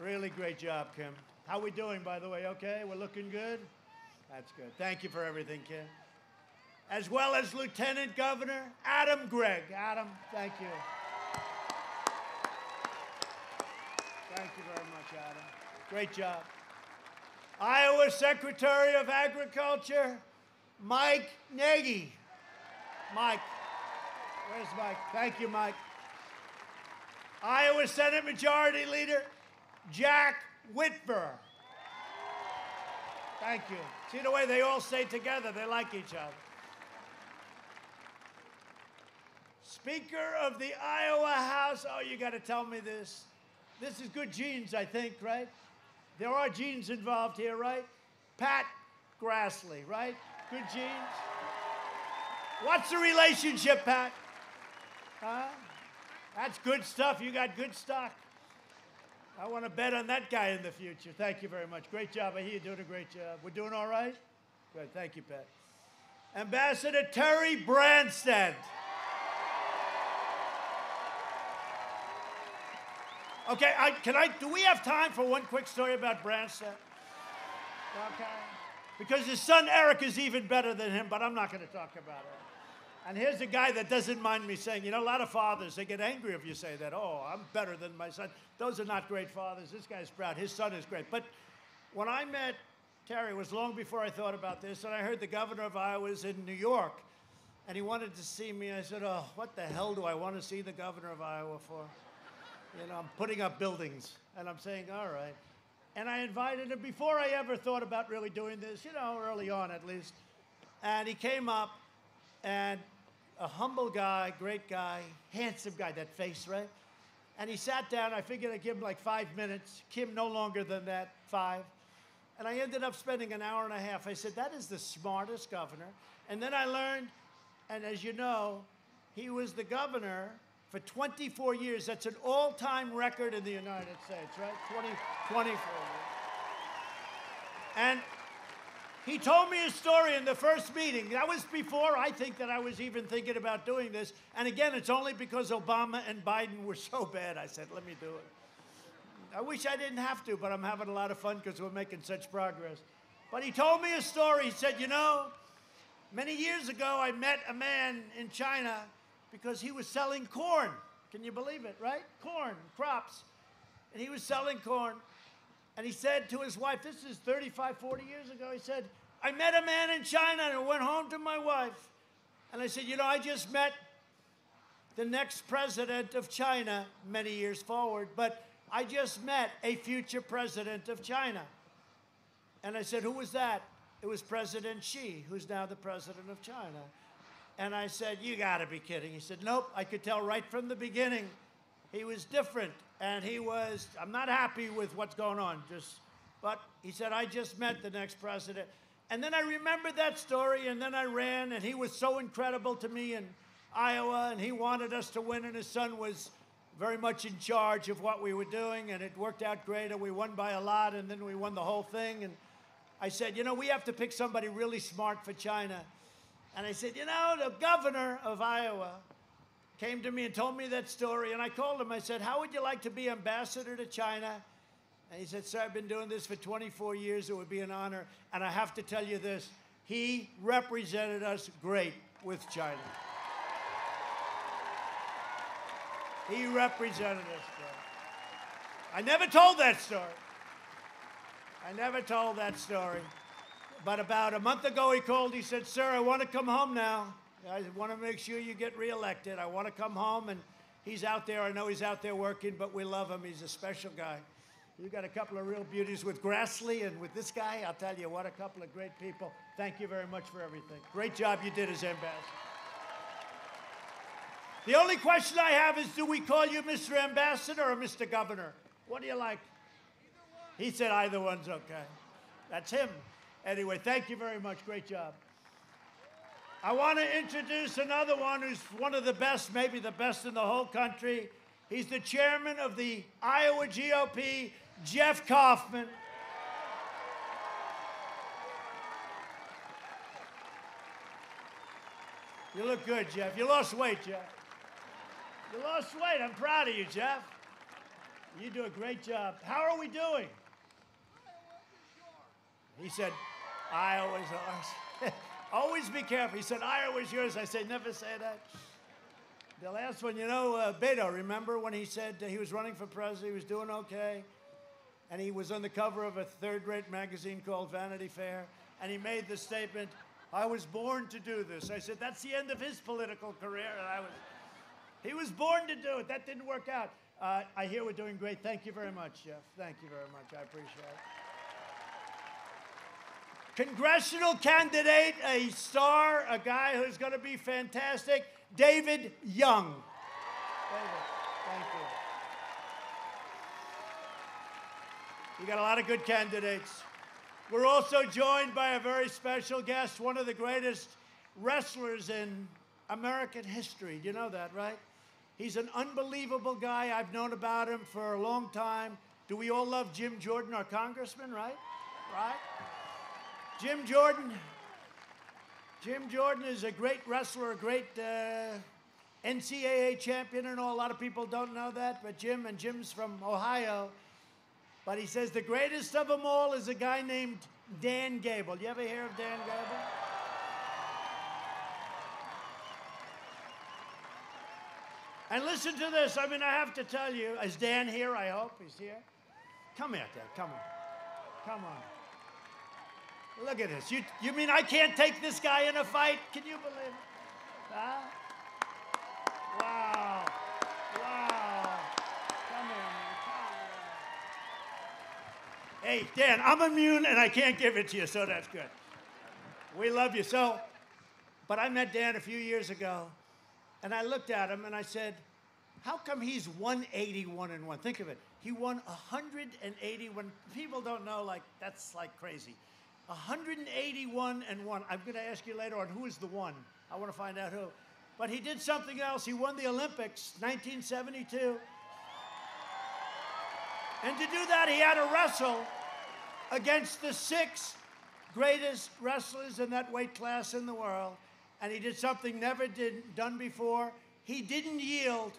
Speaker 1: Really great job, Kim. How we doing, by the way? Okay, we're looking good? That's good. Thank you for everything, Kim. As well as Lieutenant Governor Adam Gregg. Adam, thank you. Thank you very much, Adam. Great job. Iowa Secretary of Agriculture, Mike Nagy. Mike. Where's Mike? Thank you, Mike. Iowa Senate Majority Leader, Jack Whitver. Thank you. See the way they all stay together? They like each other. Speaker of the Iowa House. Oh, you got to tell me this. This is good genes, I think, right? There are genes involved here, right? Pat Grassley, right? Good genes. What's the relationship, Pat? Huh? That's good stuff. You got good stock. I want to bet on that guy in the future. Thank you very much. Great job. I hear you're doing a great job. We're doing all right? Good. Thank you, Pat. Ambassador Terry Branstad. Okay, do we have time for one quick story about Branstad? Okay. Because his son Eric is even better than him, but I'm not going to talk about it. And here's a guy that doesn't mind me saying, you know, a lot of fathers, they get angry if you say that. Oh, I'm better than my son. Those are not great fathers. This guy's proud. His son is great. But when I met Terry, it was long before I thought about this, and I heard the governor of Iowa was in New York, and he wanted to see me. I said, oh, what the hell do I want to see the governor of Iowa for? You know, I'm putting up buildings, and I'm saying, all right. And I invited him before I ever thought about really doing this, you know, early on at least. And he came up, and a humble guy, great guy, handsome guy, that face, right? And he sat down. I figured I'd give him like 5 minutes. Kim, no longer than that, 5. And I ended up spending an hour and a half. I said, that is the smartest governor. And then I learned, and as you know, he was the governor for 24 years. That's an all-time record in the United States, right? 24 years. And he told me a story in the first meeting. That was before I think that I was even thinking about doing this. And again, it's only because Obama and Biden were so bad. I said, let me do it. I wish I didn't have to, but I'm having a lot of fun because we're making such progress. But he told me a story. He said, you know, many years ago, I met a man in China because he was selling corn. Can you believe it, right? Corn, crops. And he was selling corn. And he said to his wife, this is 35, 40 years ago, he said, I met a man in China and I went home to my wife. And I said, you know, I just met the next president of China many years forward, but I just met a future president of China. And I said, who was that? It was President Xi, who's now the president of China. And I said, you gotta be kidding. He said, nope, I could tell right from the beginning he was different. And he was, I'm not happy with what's going on, but he said, I just met the next president. And then I remembered that story, and then I ran, and he was so incredible to me in Iowa, and he wanted us to win, and his son was very much in charge of what we were doing, and it worked out great, and we won by a lot, and then we won the whole thing. And I said, you know, we have to pick somebody really smart for China. And I said, you know, the governor of Iowa came to me and told me that story, and I called him. I said, how would you like to be ambassador to China? And he said, sir, I've been doing this for 24 years. It would be an honor. And I have to tell you this, he represented us great with China. He represented us great. I never told that story. I never told that story. But about a month ago, he called. He said, sir, I want to come home now. I want to make sure you get reelected. I want to come home. And he's out there. I know he's out there working, but we love him. He's a special guy. You got a couple of real beauties with Grassley and with this guy. I'll tell you, what a couple of great people. Thank you very much for everything. Great job you did as ambassador. The only question I have is, do we call you Mr. Ambassador or Mr. Governor? What do you like? He said either one's okay. That's him. Anyway, thank you very much. Great job. I want to introduce another one who's one of the best, maybe the best in the whole country. He's the chairman of the Iowa GOP, Jeff Kaufman. You look good, Jeff. You lost weight, Jeff. You lost weight. I'm proud of you, Jeff. You do a great job. How are we doing? He said, Iowa's ours. Always be careful. He said, Iowa's yours. I said, never say that. The last one, you know, Beto, remember when he said he was running for president, he was doing okay, and he was on the cover of a third-rate magazine called Vanity Fair, and he made the statement, I was born to do this. I said, that's the end of his political career, and he was born to do it. That didn't work out. I hear we're doing great. Thank you very much, Jeff. Thank you very much. I appreciate it. Congressional candidate, a star, a guy who's going to be fantastic, David Young. David, thank you. You got a lot of good candidates. We're also joined by a very special guest, one of the greatest wrestlers in American history. You know that, right? He's an unbelievable guy. I've known about him for a long time. Do we all love Jim Jordan, our congressman, right? Right? Jim Jordan is a great wrestler, a great NCAA champion and all. A lot of people don't know that, but Jim's from Ohio. But he says the greatest of them all is a guy named Dan Gable. You ever hear of Dan Gable? And listen to this. I mean, I have to tell you, is Dan here? I hope he's here. Come here, Dan. Come on. Come on. Look at this. You mean I can't take this guy in a fight? Can you believe it? Huh? Wow. Wow. Come here, man. Hey, Dan, I'm immune and I can't give it to you, so that's good. We love you. But I met Dan a few years ago, and I looked at him and I said, How come he's 181-1? Think of it. He won 181. People don't know, like, that's like crazy. 181-1. I'm going to ask you later on who is the one. I want to find out who. But he did something else. He won the Olympics, 1972. And to do that, he had to wrestle against the 6 greatest wrestlers in that weight class in the world. And he did something never done before. He didn't yield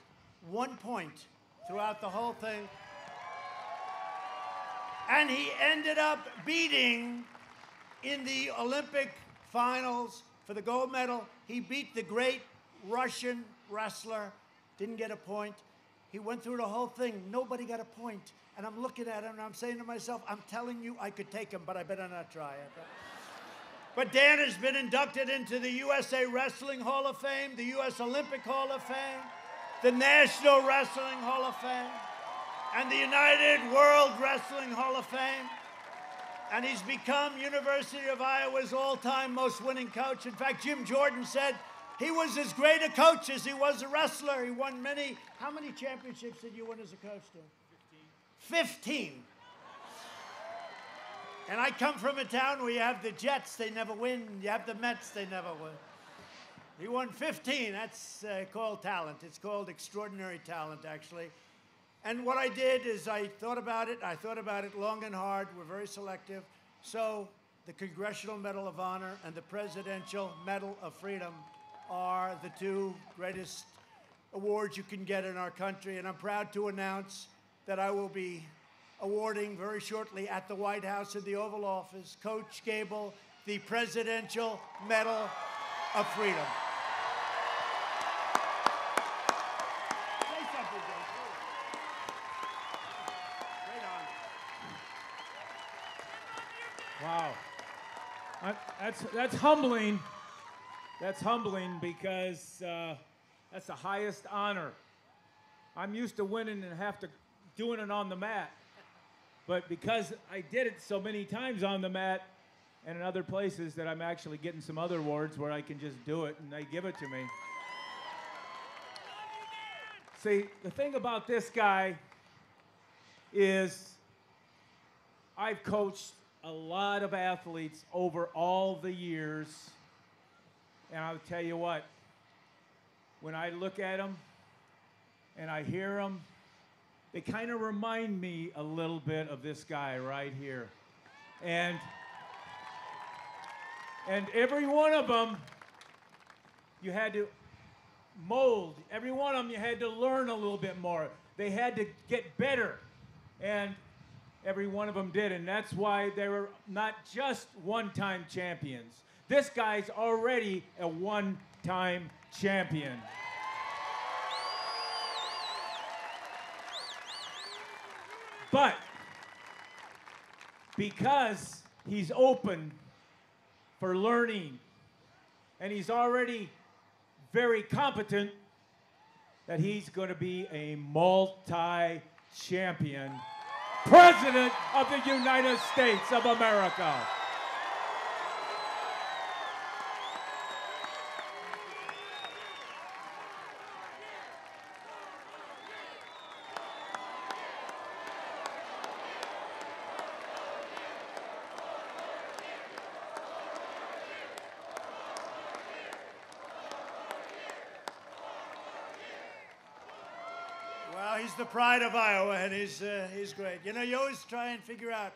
Speaker 1: 1 point throughout the whole thing. And he ended up beating, in the Olympic finals for the gold medal, he beat the great Russian wrestler, didn't get a point. He went through the whole thing. Nobody got a point. And I'm looking at him and I'm saying to myself, I'm telling you I could take him, but I better not try it. But Dan has been inducted into the USA Wrestling Hall of Fame, the US Olympic Hall of Fame, the National Wrestling Hall of Fame, and the United World Wrestling Hall of Fame. And he's become University of Iowa's all-time most winning coach. In fact, Jim Jordan said he was as great a coach as he was a wrestler. He won many. How many championships did you win as a coach, Dan? 15. And I come from a town where you have the Jets, they never win. You have the Mets, they never win. He won 15. That's called talent. It's called extraordinary talent, actually. And what I did is I thought about it. I thought about it long and hard. We're very selective. So the Congressional Medal of Honor and the Presidential Medal of Freedom are the 2 greatest awards you can get in our country. And I'm proud to announce that I will be awarding very shortly at the White House in the Oval Office, Coach Gable, the Presidential Medal of Freedom. Say something, Jay. Right
Speaker 2: Wow. That's humbling. That's humbling because that's the highest honor. I'm used to winning and doing it on the mat. But because I did it so many times on the mat and in other places that I'm actually getting some other awards where I can just do it and they give it to me. See, the thing about this guy is I've coached a lot of athletes over all the years. And I'll tell you what, when I look at them and I hear them, they kind of remind me a little bit of this guy right here. And every one of them, you had to mold. Every one of them, you had to learn a little bit more. They had to get better. And every one of them did. And that's why they were not just one-time champions. This guy's already a one-time champion. But because he's open for learning and he's already very competent, that he's going to be a multi-champion President of the United States of America.
Speaker 1: Well, he's the pride of Iowa, and he's great. You know, you always try and figure out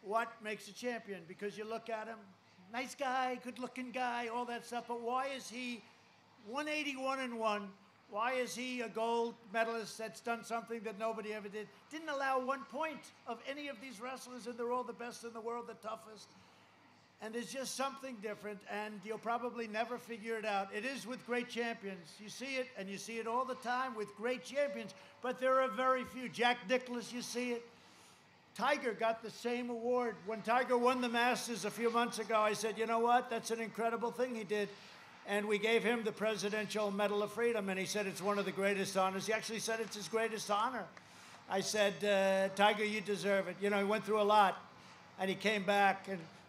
Speaker 1: what makes a champion because you look at him, nice guy, good-looking guy, all that stuff, but why is he 181-1? Why is he a gold medalist that's done something that nobody ever did? Didn't allow 1 point of any of these wrestlers, and they're all the best in the world, the toughest. And there's just something different, and you'll probably never figure it out. It is with great champions. You see it, and you see it all the time with great champions, but there are very few. Jack Nicklaus, you see it. Tiger got the same award. When Tiger won the Masters a few months ago, I said, you know what? That's an incredible thing he did. And we gave him the Presidential Medal of Freedom, and he said it's one of the greatest honors. He actually said it's his greatest honor. I said, Tiger, you deserve it. You know, he went through a lot, and he came back,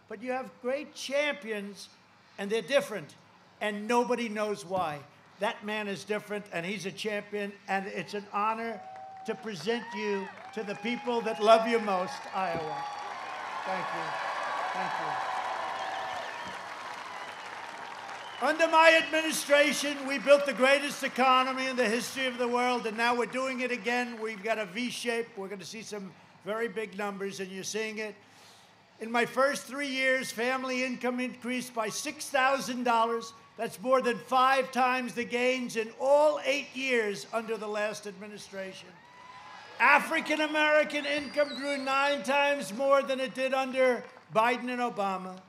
Speaker 1: but you have great champions, and they're different, and nobody knows why. That man is different, and he's a champion, and it's an honor to present you to the people that love you most, Iowa. Thank you. Thank you. Under my administration, we built the greatest economy in the history of the world, and now we're doing it again. We've got a V shape. We're going to see some very big numbers, and you're seeing it. In my first 3 years, family income increased by $6,000. That's more than 5 times the gains in all 8 years under the last administration. African American income grew 9 times more than it did under Biden and Obama.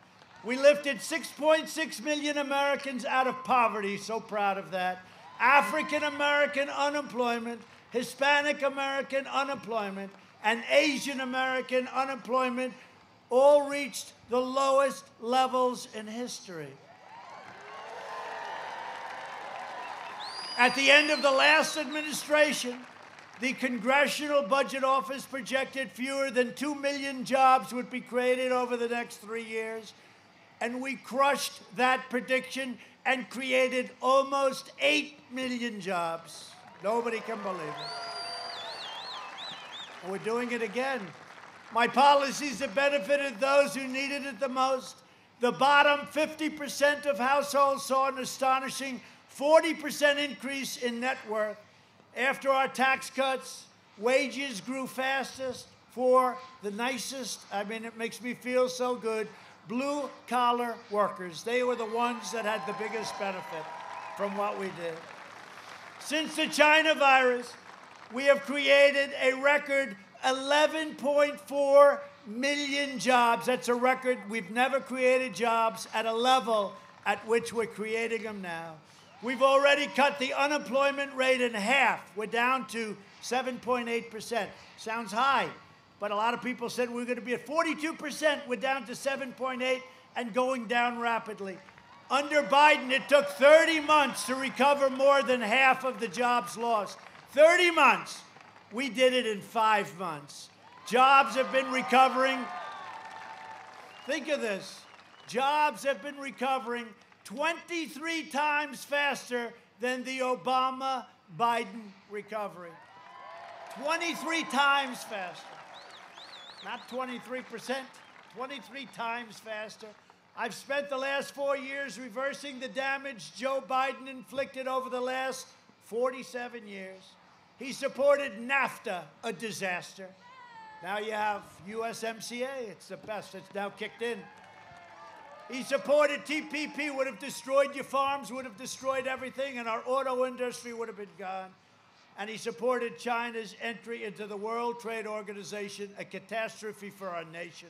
Speaker 1: We lifted 6.6 million Americans out of poverty, so proud of that. African American unemployment, Hispanic American unemployment, and Asian American unemployment all reached the lowest levels in history. At the end of the last administration, the Congressional Budget Office projected fewer than 2 million jobs would be created over the next 3 years. And we crushed that prediction and created almost 8 million jobs. Nobody can believe it. And we're doing it again. My policies have benefited those who needed it the most. The bottom 50% of households saw an astonishing 40% increase in net worth. After our tax cuts, wages grew fastest for the nicest, I mean, it makes me feel so good, blue-collar workers. They were the ones that had the biggest benefit from what we did. Since the China virus, we have created a record 11.4 million jobs. That's a record. We've never created jobs at a level at which we're creating them now. We've already cut the unemployment rate in half. We're down to 7.8%. Sounds high, but a lot of people said we're going to be at 42%. We're down to 7.8 and going down rapidly. Under Biden, it took 30 months to recover more than half of the jobs lost. 30 months. We did it in 5 months. Jobs have been recovering. Think of this. Jobs have been recovering 23 times faster than the Obama-Biden recovery. 23 times faster. Not 23%, 23 times faster. I've spent the last 4 years reversing the damage Joe Biden inflicted over the last 47 years. He supported NAFTA, a disaster. Now you have USMCA, it's the best, it's now kicked in. He supported TPP, would have destroyed your farms, would have destroyed everything, and our auto industry would have been gone. And he supported China's entry into the World Trade Organization, a catastrophe for our nation.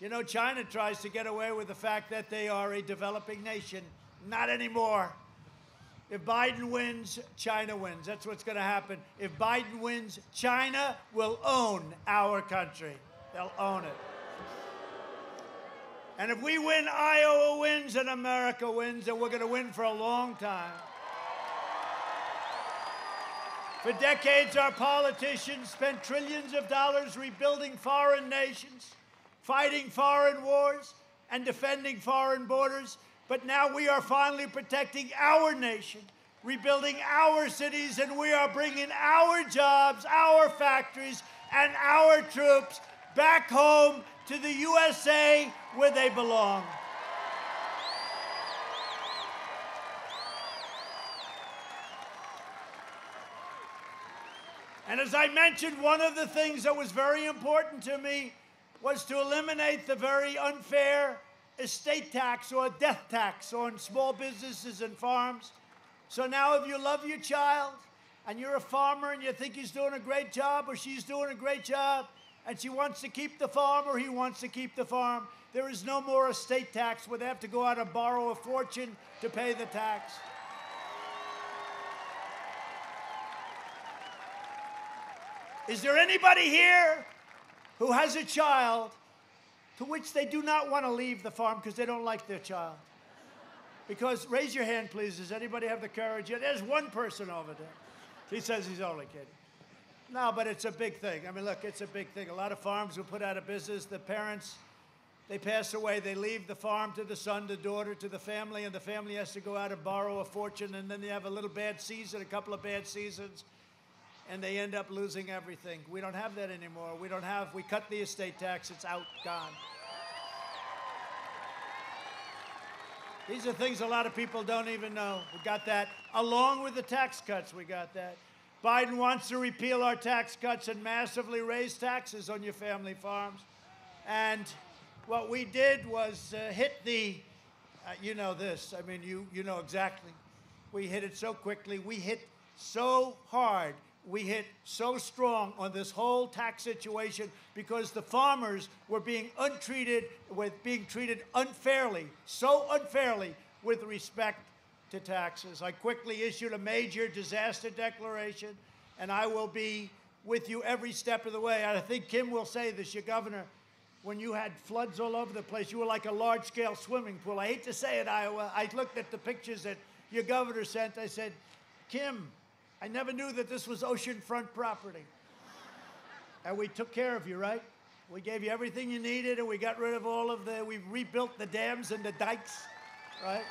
Speaker 1: You know, China tries to get away with the fact that they are a developing nation. Not anymore. If Biden wins, China wins. That's what's going to happen. If Biden wins, China will own our country. They'll own it. And if we win, Iowa wins, and America wins, and we're going to win for a long time. For decades, our politicians spent trillions of dollars rebuilding foreign nations, fighting foreign wars, and defending foreign borders. But now we are finally protecting our nation, rebuilding our cities, and we are bringing our jobs, our factories, and our troops back home to the USA where they belong. And as I mentioned, one of the things that was very important to me was to eliminate the very unfair estate tax or death tax on small businesses and farms. So now if you love your child and you're a farmer and you think he's doing a great job or she's doing a great job and she wants to keep the farm or he wants to keep the farm, there is no more estate tax where they have to go out and borrow a fortune to pay the tax. Is there anybody here who has a child to which they do not want to leave the farm because they don't like their child? Because, raise your hand, please. Does anybody have the courage? Yeah, there's one person over there. He says he's only kidding. No, but it's a big thing. I mean, look, it's a big thing. A lot of farms will put out of business. The parents They pass away. They leave the farm to the son, the daughter, to the family, and the family has to go out and borrow a fortune, and then they have a little bad season, a couple of bad seasons, and they end up losing everything. We don't have that anymore. We cut the estate tax. It's out, gone. These are things a lot of people don't even know. We got that. Along with the tax cuts, we got that. Biden wants to repeal our tax cuts and massively raise taxes on your family farms. And what we did was hit the, you know this, I mean, you know exactly. We hit it so quickly. We hit so hard. We hit so strong on this whole tax situation because the farmers were being treated unfairly, so unfairly with respect to taxes. I quickly issued a major disaster declaration, and I will be with you every step of the way. And I think Kim will say this, your governor, when you had floods all over the place, you were like a large-scale swimming pool. I hate to say it, Iowa. I looked at the pictures that your governor sent. I said, Kim, I never knew that this was oceanfront property. And we took care of you, right? We gave you everything you needed, and we got rid of we rebuilt the dams and the dikes, right?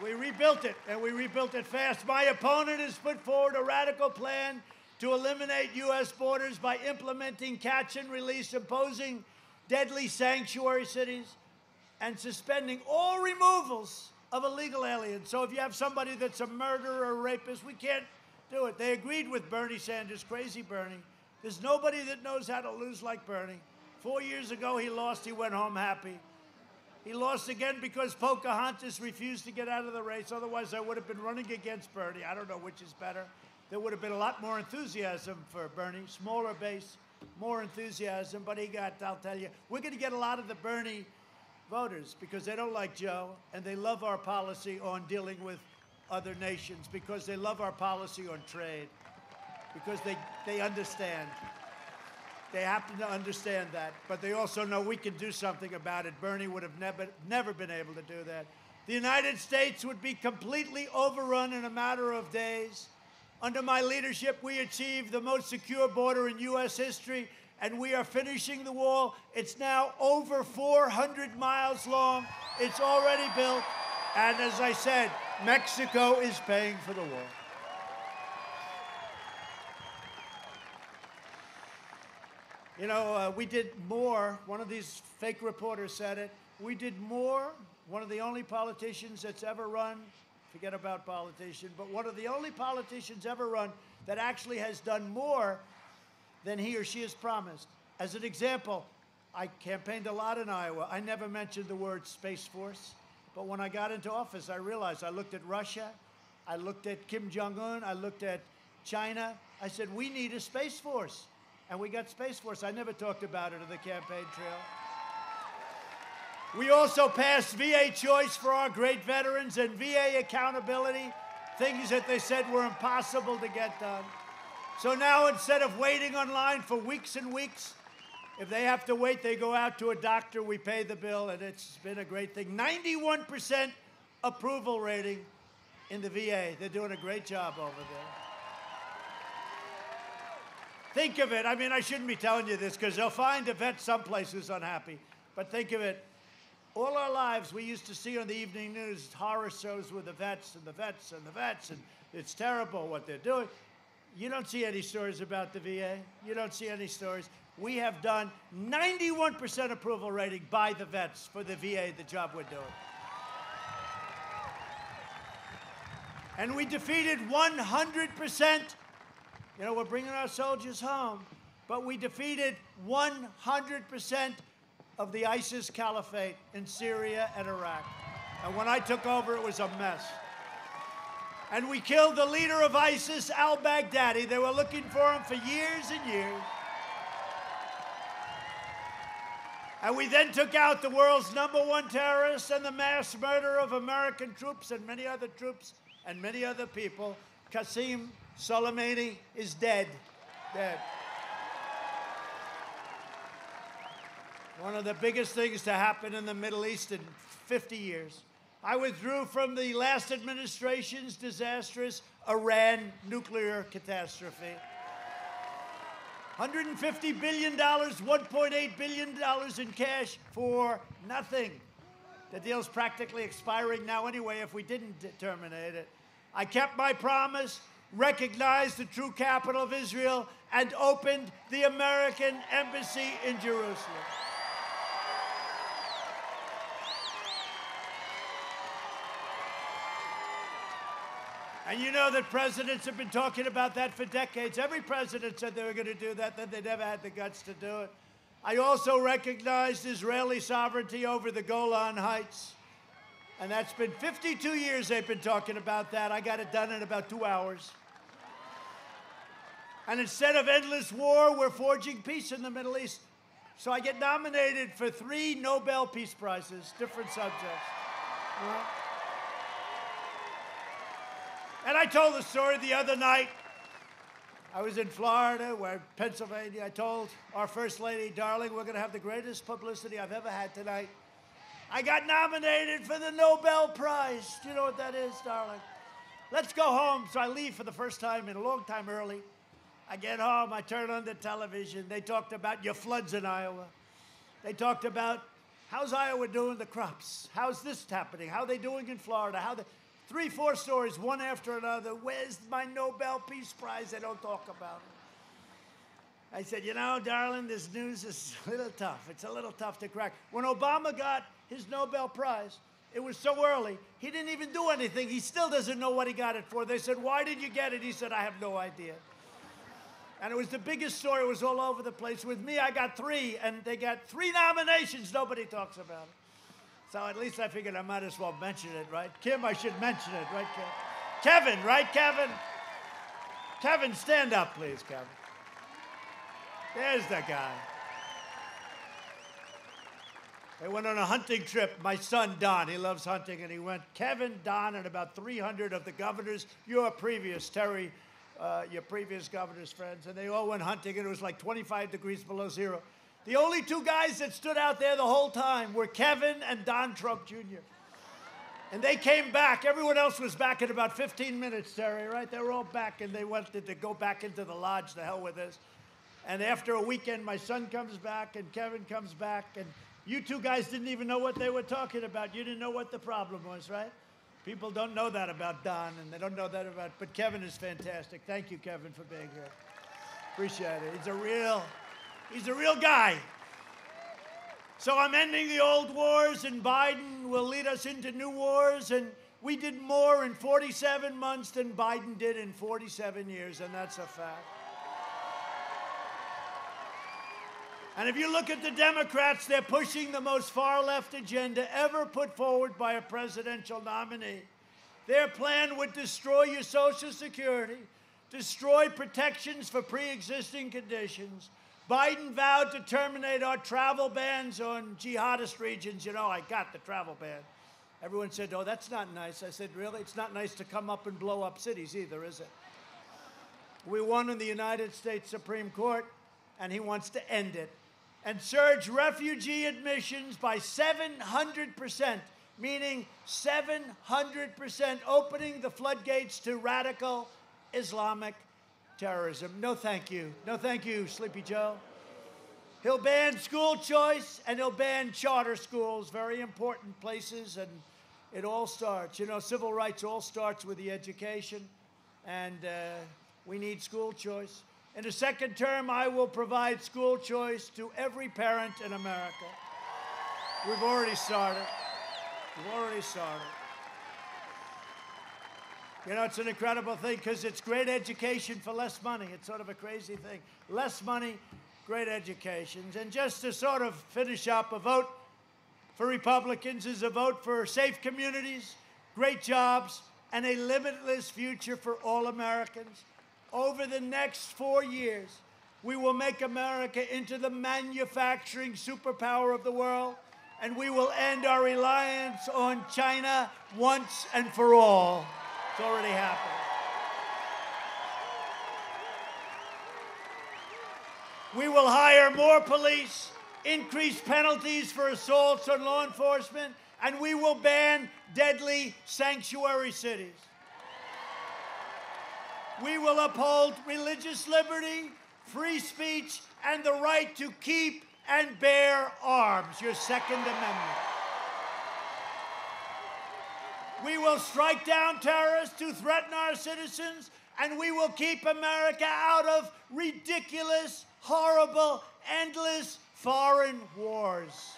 Speaker 1: We rebuilt it, and we rebuilt it fast. My opponent has put forward a radical plan to eliminate U.S. borders by implementing catch and release, imposing deadly sanctuary cities, and suspending all removals of illegal aliens. So if you have somebody that's a murderer or a rapist, we can't do it. They agreed with Bernie Sanders, crazy Bernie. There's nobody that knows how to lose like Bernie. 4 years ago, he lost. He went home happy. He lost again because Pocahontas refused to get out of the race. Otherwise, I would have been running against Bernie. I don't know which is better. There would have been a lot more enthusiasm for Bernie, smaller base, more enthusiasm. But he got, I'll tell you, we're going to get a lot of the Bernie voters because they don't like Joe, and they love our policy on dealing with other nations, because they love our policy on trade, because they understand. They happen to understand that, but they also know we can do something about it. Bernie would have never been able to do that. The United States would be completely overrun in a matter of days. Under my leadership, we achieved the most secure border in U.S. history, and we are finishing the wall. It's now over 400 miles long. It's already built. And as I said, Mexico is paying for the wall. You know, we did more. One of these fake reporters said it. We did more. One of the only politicians that's ever run, forget about politician, but one of the only politicians ever run that actually has done more than he or she has promised. As an example, I campaigned a lot in Iowa. I never mentioned the word Space Force. But when I got into office, I realized I looked at Russia, I looked at Kim Jong-un, I looked at China. I said, we need a Space Force. And we got Space Force. I never talked about it in the campaign trail. We also passed VA choice for our great veterans and VA accountability, things that they said were impossible to get done. So now, instead of waiting online for weeks and weeks, if they have to wait, they go out to a doctor, we pay the bill, and it's been a great thing. 91% approval rating in the VA. They're doing a great job over there. Think of it. I mean, I shouldn't be telling you this because they'll find a vet someplace who's unhappy. But think of it. All our lives, we used to see on the evening news horror shows with the vets and the vets and the vets, and it's terrible what they're doing. You don't see any stories about the VA. You don't see any stories. We have done 91% approval rating by the vets for the VA, the job we're doing. And we defeated 100%. You know, we're bringing our soldiers home, but we defeated 100% of the ISIS caliphate in Syria and Iraq. And when I took over, it was a mess. And we killed the leader of ISIS, al-Baghdadi. They were looking for him for years and years. And we then took out the world's #1 terrorist and the mass murderer of American troops and many other troops and many other people. Qasem Soleimani is dead. Dead. One of the biggest things to happen in the Middle East in 50 years. I withdrew from the last administration's disastrous Iran nuclear catastrophe. $150 billion, $1.8 billion in cash for nothing. The deal's practically expiring now anyway if we didn't terminate it. I kept my promise, recognized the true capital of Israel, and opened the American embassy in Jerusalem. And you know that presidents have been talking about that for decades. Every president said they were going to do that, then they never had the guts to do it. I also recognized Israeli sovereignty over the Golan Heights. And that's been 52 years they've been talking about that. I got it done in about 2 hours. And instead of endless war, we're forging peace in the Middle East. So I get nominated for 3 Nobel Peace Prizes, different subjects. And I told the story the other night. I was in Florida, Pennsylvania. I told our First Lady, darling, we're going to have the greatest publicity I've ever had tonight. I got nominated for the Nobel Prize. Do you know what that is, darling? Let's go home. So I leave for the first time in a long time early. I get home. I turn on the television. They talked about your floods in Iowa. They talked about how's Iowa doing the crops? How's this happening? How are they doing in Florida? 3, 4 stories, one after another. Where's my Nobel Peace Prize? They don't talk about it. I said, you know, darling, this news is a little tough. It's a little tough to crack. When Obama got his Nobel Prize, it was so early, he didn't even do anything. He still doesn't know what he got it for. They said, why did you get it? He said, I have no idea. And it was the biggest story. It was all over the place. With me, I got 3, and they got 3 nominations. Nobody talks about it. So at least I figured I might as well mention it, right? Kim, I should mention it, right, Kim? Kevin, right, Kevin? Kevin, stand up, please, Kevin. There's the guy. They went on a hunting trip. My son, Don, he loves hunting, and he went, Kevin, Don, and about 300 of the governors, your previous governor's friends, and they all went hunting, and it was like 25 degrees below zero. The only 2 guys that stood out there the whole time were Kevin and Don Trump Jr. And they came back. Everyone else was back in about 15 minutes, Terry, right? They were all back, and they wanted to go back into the lodge. The hell with this. And after a weekend, my son comes back, and Kevin comes back, and you 2 guys didn't even know what they were talking about. You didn't know what the problem was, right? People don't know that about Don, and they don't know that about, but Kevin is fantastic. Thank you, Kevin, for being here. Appreciate it. He's a real guy. So I'm ending the old wars, and Biden will lead us into new wars, and we did more in 47 months than Biden did in 47 years, and that's a fact. And if you look at the Democrats, they're pushing the most far-left agenda ever put forward by a presidential nominee. Their plan would destroy your Social Security, destroy protections for pre-existing conditions. Biden vowed to terminate our travel bans on jihadist regions. You know, I got the travel ban. Everyone said, oh, that's not nice. I said, really? It's not nice to come up and blow up cities either, is it? We won in the United States Supreme Court, and he wants to end it. And surge refugee admissions by 700%, meaning 700%, opening the floodgates to radical Islamic terrorism. No, thank you. No, thank you, Sleepy Joe. He'll ban school choice, and he'll ban charter schools, very important places, and it all starts. You know, civil rights all starts with the education, and we need school choice. In the second term, I will provide school choice to every parent in America. We've already started. We've already started. You know, it's an incredible thing because it's great education for less money. It's sort of a crazy thing. Less money, great education. And just to sort of finish up, a vote for Republicans is a vote for safe communities, great jobs, and a limitless future for all Americans. Over the next 4 years, we will make America into the manufacturing superpower of the world, and we will end our reliance on China once and for all. It's already happened. We will hire more police, increase penalties for assaults on law enforcement, and we will ban deadly sanctuary cities. We will uphold religious liberty, free speech, and the right to keep and bear arms, your Second Amendment. We will strike down terrorists who threaten our citizens, and we will keep America out of ridiculous, horrible, endless foreign wars.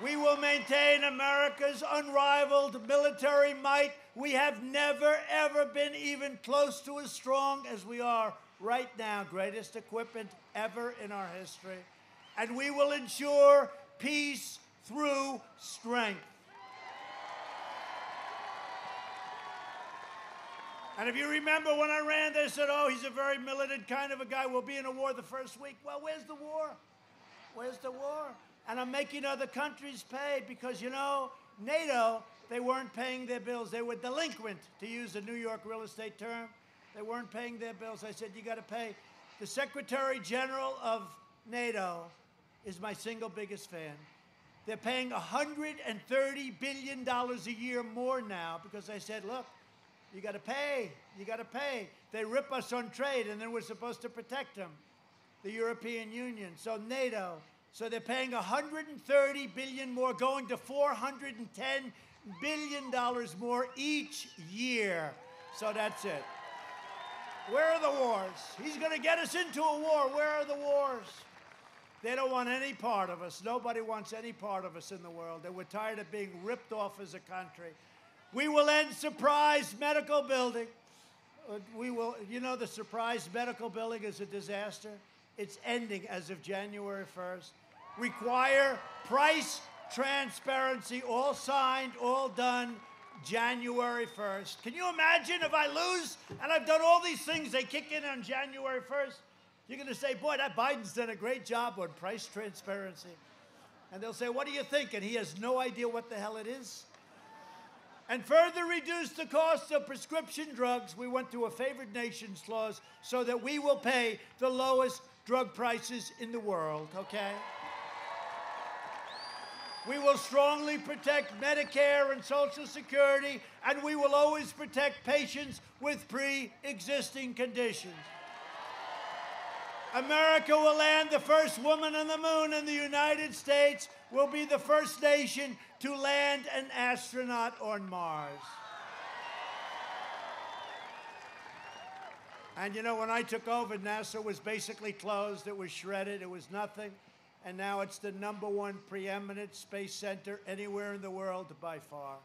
Speaker 1: We will maintain America's unrivaled military might. We have never, ever been even close to as strong as we are right now. Greatest equipment ever in our history. And we will ensure peace through strength. And if you remember when I ran, they said, oh, he's a very militant kind of a guy. We'll be in a war the first week. Well, where's the war? Where's the war? And I'm making other countries pay because, you know, NATO, they weren't paying their bills. They were delinquent, to use a New York real estate term. They weren't paying their bills. I said, you got to pay. The Secretary General of NATO is my single biggest fan. They're paying $130 billion a year more now because I said, look, you got to pay. You got to pay. They rip us on trade, and then we're supposed to protect them, the European Union. So NATO. So they're paying $130 billion more, going to $410 billion more each year. So that's it. Where are the wars? He's going to get us into a war. Where are the wars? They don't want any part of us. Nobody wants any part of us in the world. And we're tired of being ripped off as a country. We will end surprise medical building. We will, you know, the surprise medical building is a disaster. It's ending as of January 1st. Require price transparency, all signed, all done, January 1st. Can you imagine if I lose and I've done all these things, they kick in on January 1st? You're going to say, boy, that Biden's done a great job on price transparency. And they'll say, what do you think? And he has no idea what the hell it is. And further reduce the cost of prescription drugs. We went to a favored nations clause so that we will pay the lowest drug prices in the world, okay? We will strongly protect Medicare and Social Security, and we will always protect patients with pre-existing conditions. America will land the first woman on the moon, and the United States will be the first nation to land an astronaut on Mars. And you know, when I took over, NASA was basically closed. It was shredded. It was nothing. And now it's the #1 preeminent space center anywhere in the world by far.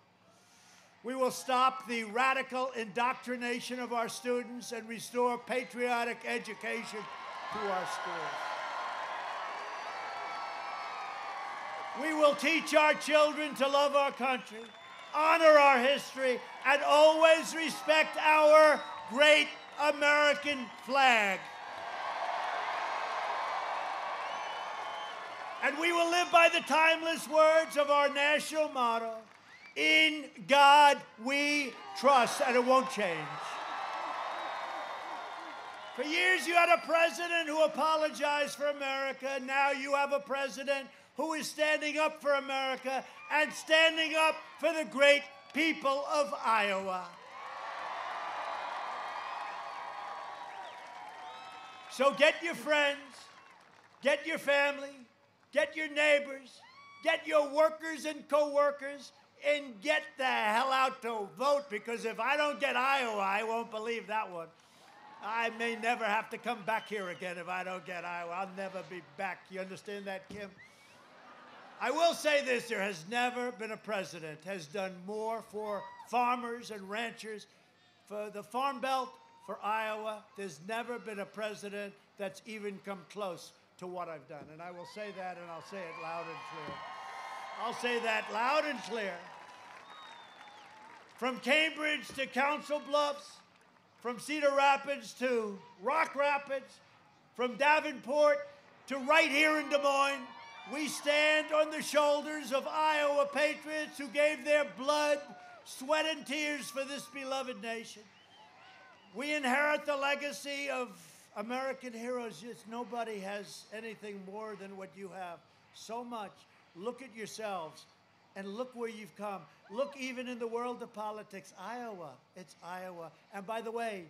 Speaker 1: We will stop the radical indoctrination of our students and restore patriotic education to our schools. We will teach our children to love our country, honor our history, and always respect our great American flag. And we will live by the timeless words of our national motto, in God we trust, and it won't change. For years you had a president who apologized for America. Now you have a president who is standing up for America and standing up for the great people of Iowa. So get your friends, get your family, get your neighbors, get your workers and co-workers, and get the hell out to vote, because if I don't get Iowa, I won't believe that one. I may never have to come back here again if I don't get Iowa. I'll never be back. You understand that, Kim? I will say this, there has never been a president has done more for farmers and ranchers, for the Farm Belt, for Iowa. There's never been a president that's even come close to what I've done. And I will say that, and I'll say it loud and clear. I'll say that loud and clear. From Cambridge to Council Bluffs, from Cedar Rapids to Rock Rapids, from Davenport to right here in Des Moines, we stand on the shoulders of Iowa patriots who gave their blood, sweat, and tears for this beloved nation. We inherit the legacy of American heroes. Just nobody has anything more than what you have. So much. Look at yourselves and look where you've come. Look even in the world of politics. Iowa. It's Iowa. And by the way,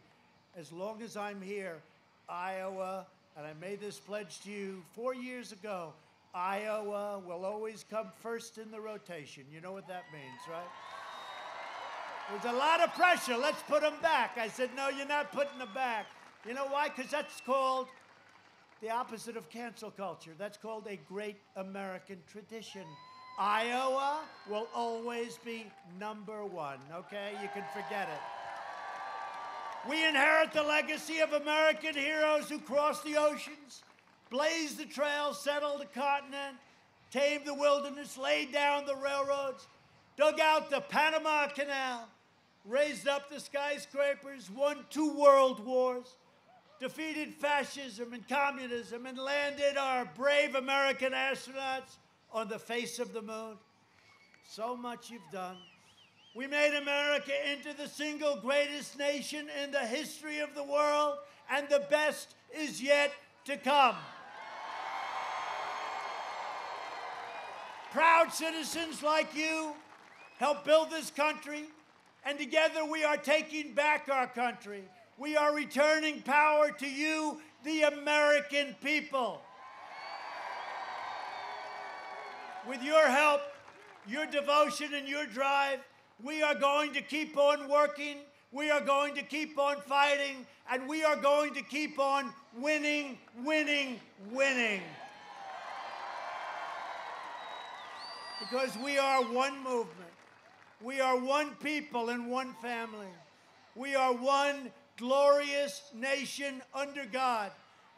Speaker 1: as long as I'm here, Iowa, and I made this pledge to you 4 years ago, Iowa will always come first in the rotation. You know what that means, right? There's a lot of pressure. Let's put them back. I said, no, you're not putting them back. You know why? Because that's called the opposite of cancel culture. That's called a great American tradition. Iowa will always be number one, okay? You can forget it. We inherit the legacy of American heroes who crossed the oceans, blazed the trails, settled the continent, tamed the wilderness, laid down the railroads, dug out the Panama Canal, raised up the skyscrapers, won 2 world wars, defeated fascism and communism, and landed our brave American astronauts on the face of the moon. So much you've done. We made America into the single greatest nation in the history of the world, and the best is yet to come. Proud citizens like you help build this country, and together we are taking back our country. We are returning power to you, the American people. With your help, your devotion, and your drive, we are going to keep on working, we are going to keep on fighting, and we are going to keep on winning, winning, winning. Because we are one movement. We are one people and one family. We are one glorious nation under God.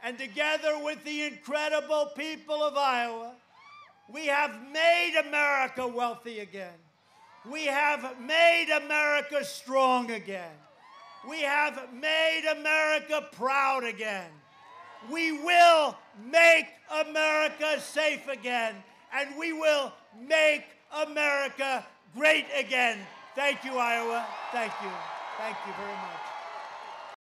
Speaker 1: And together with the incredible people of Iowa, we have made America wealthy again. We have made America strong again. We have made America proud again. We will make America safe again. And we will make America great again. Thank you, Iowa. Thank you. Thank you very much.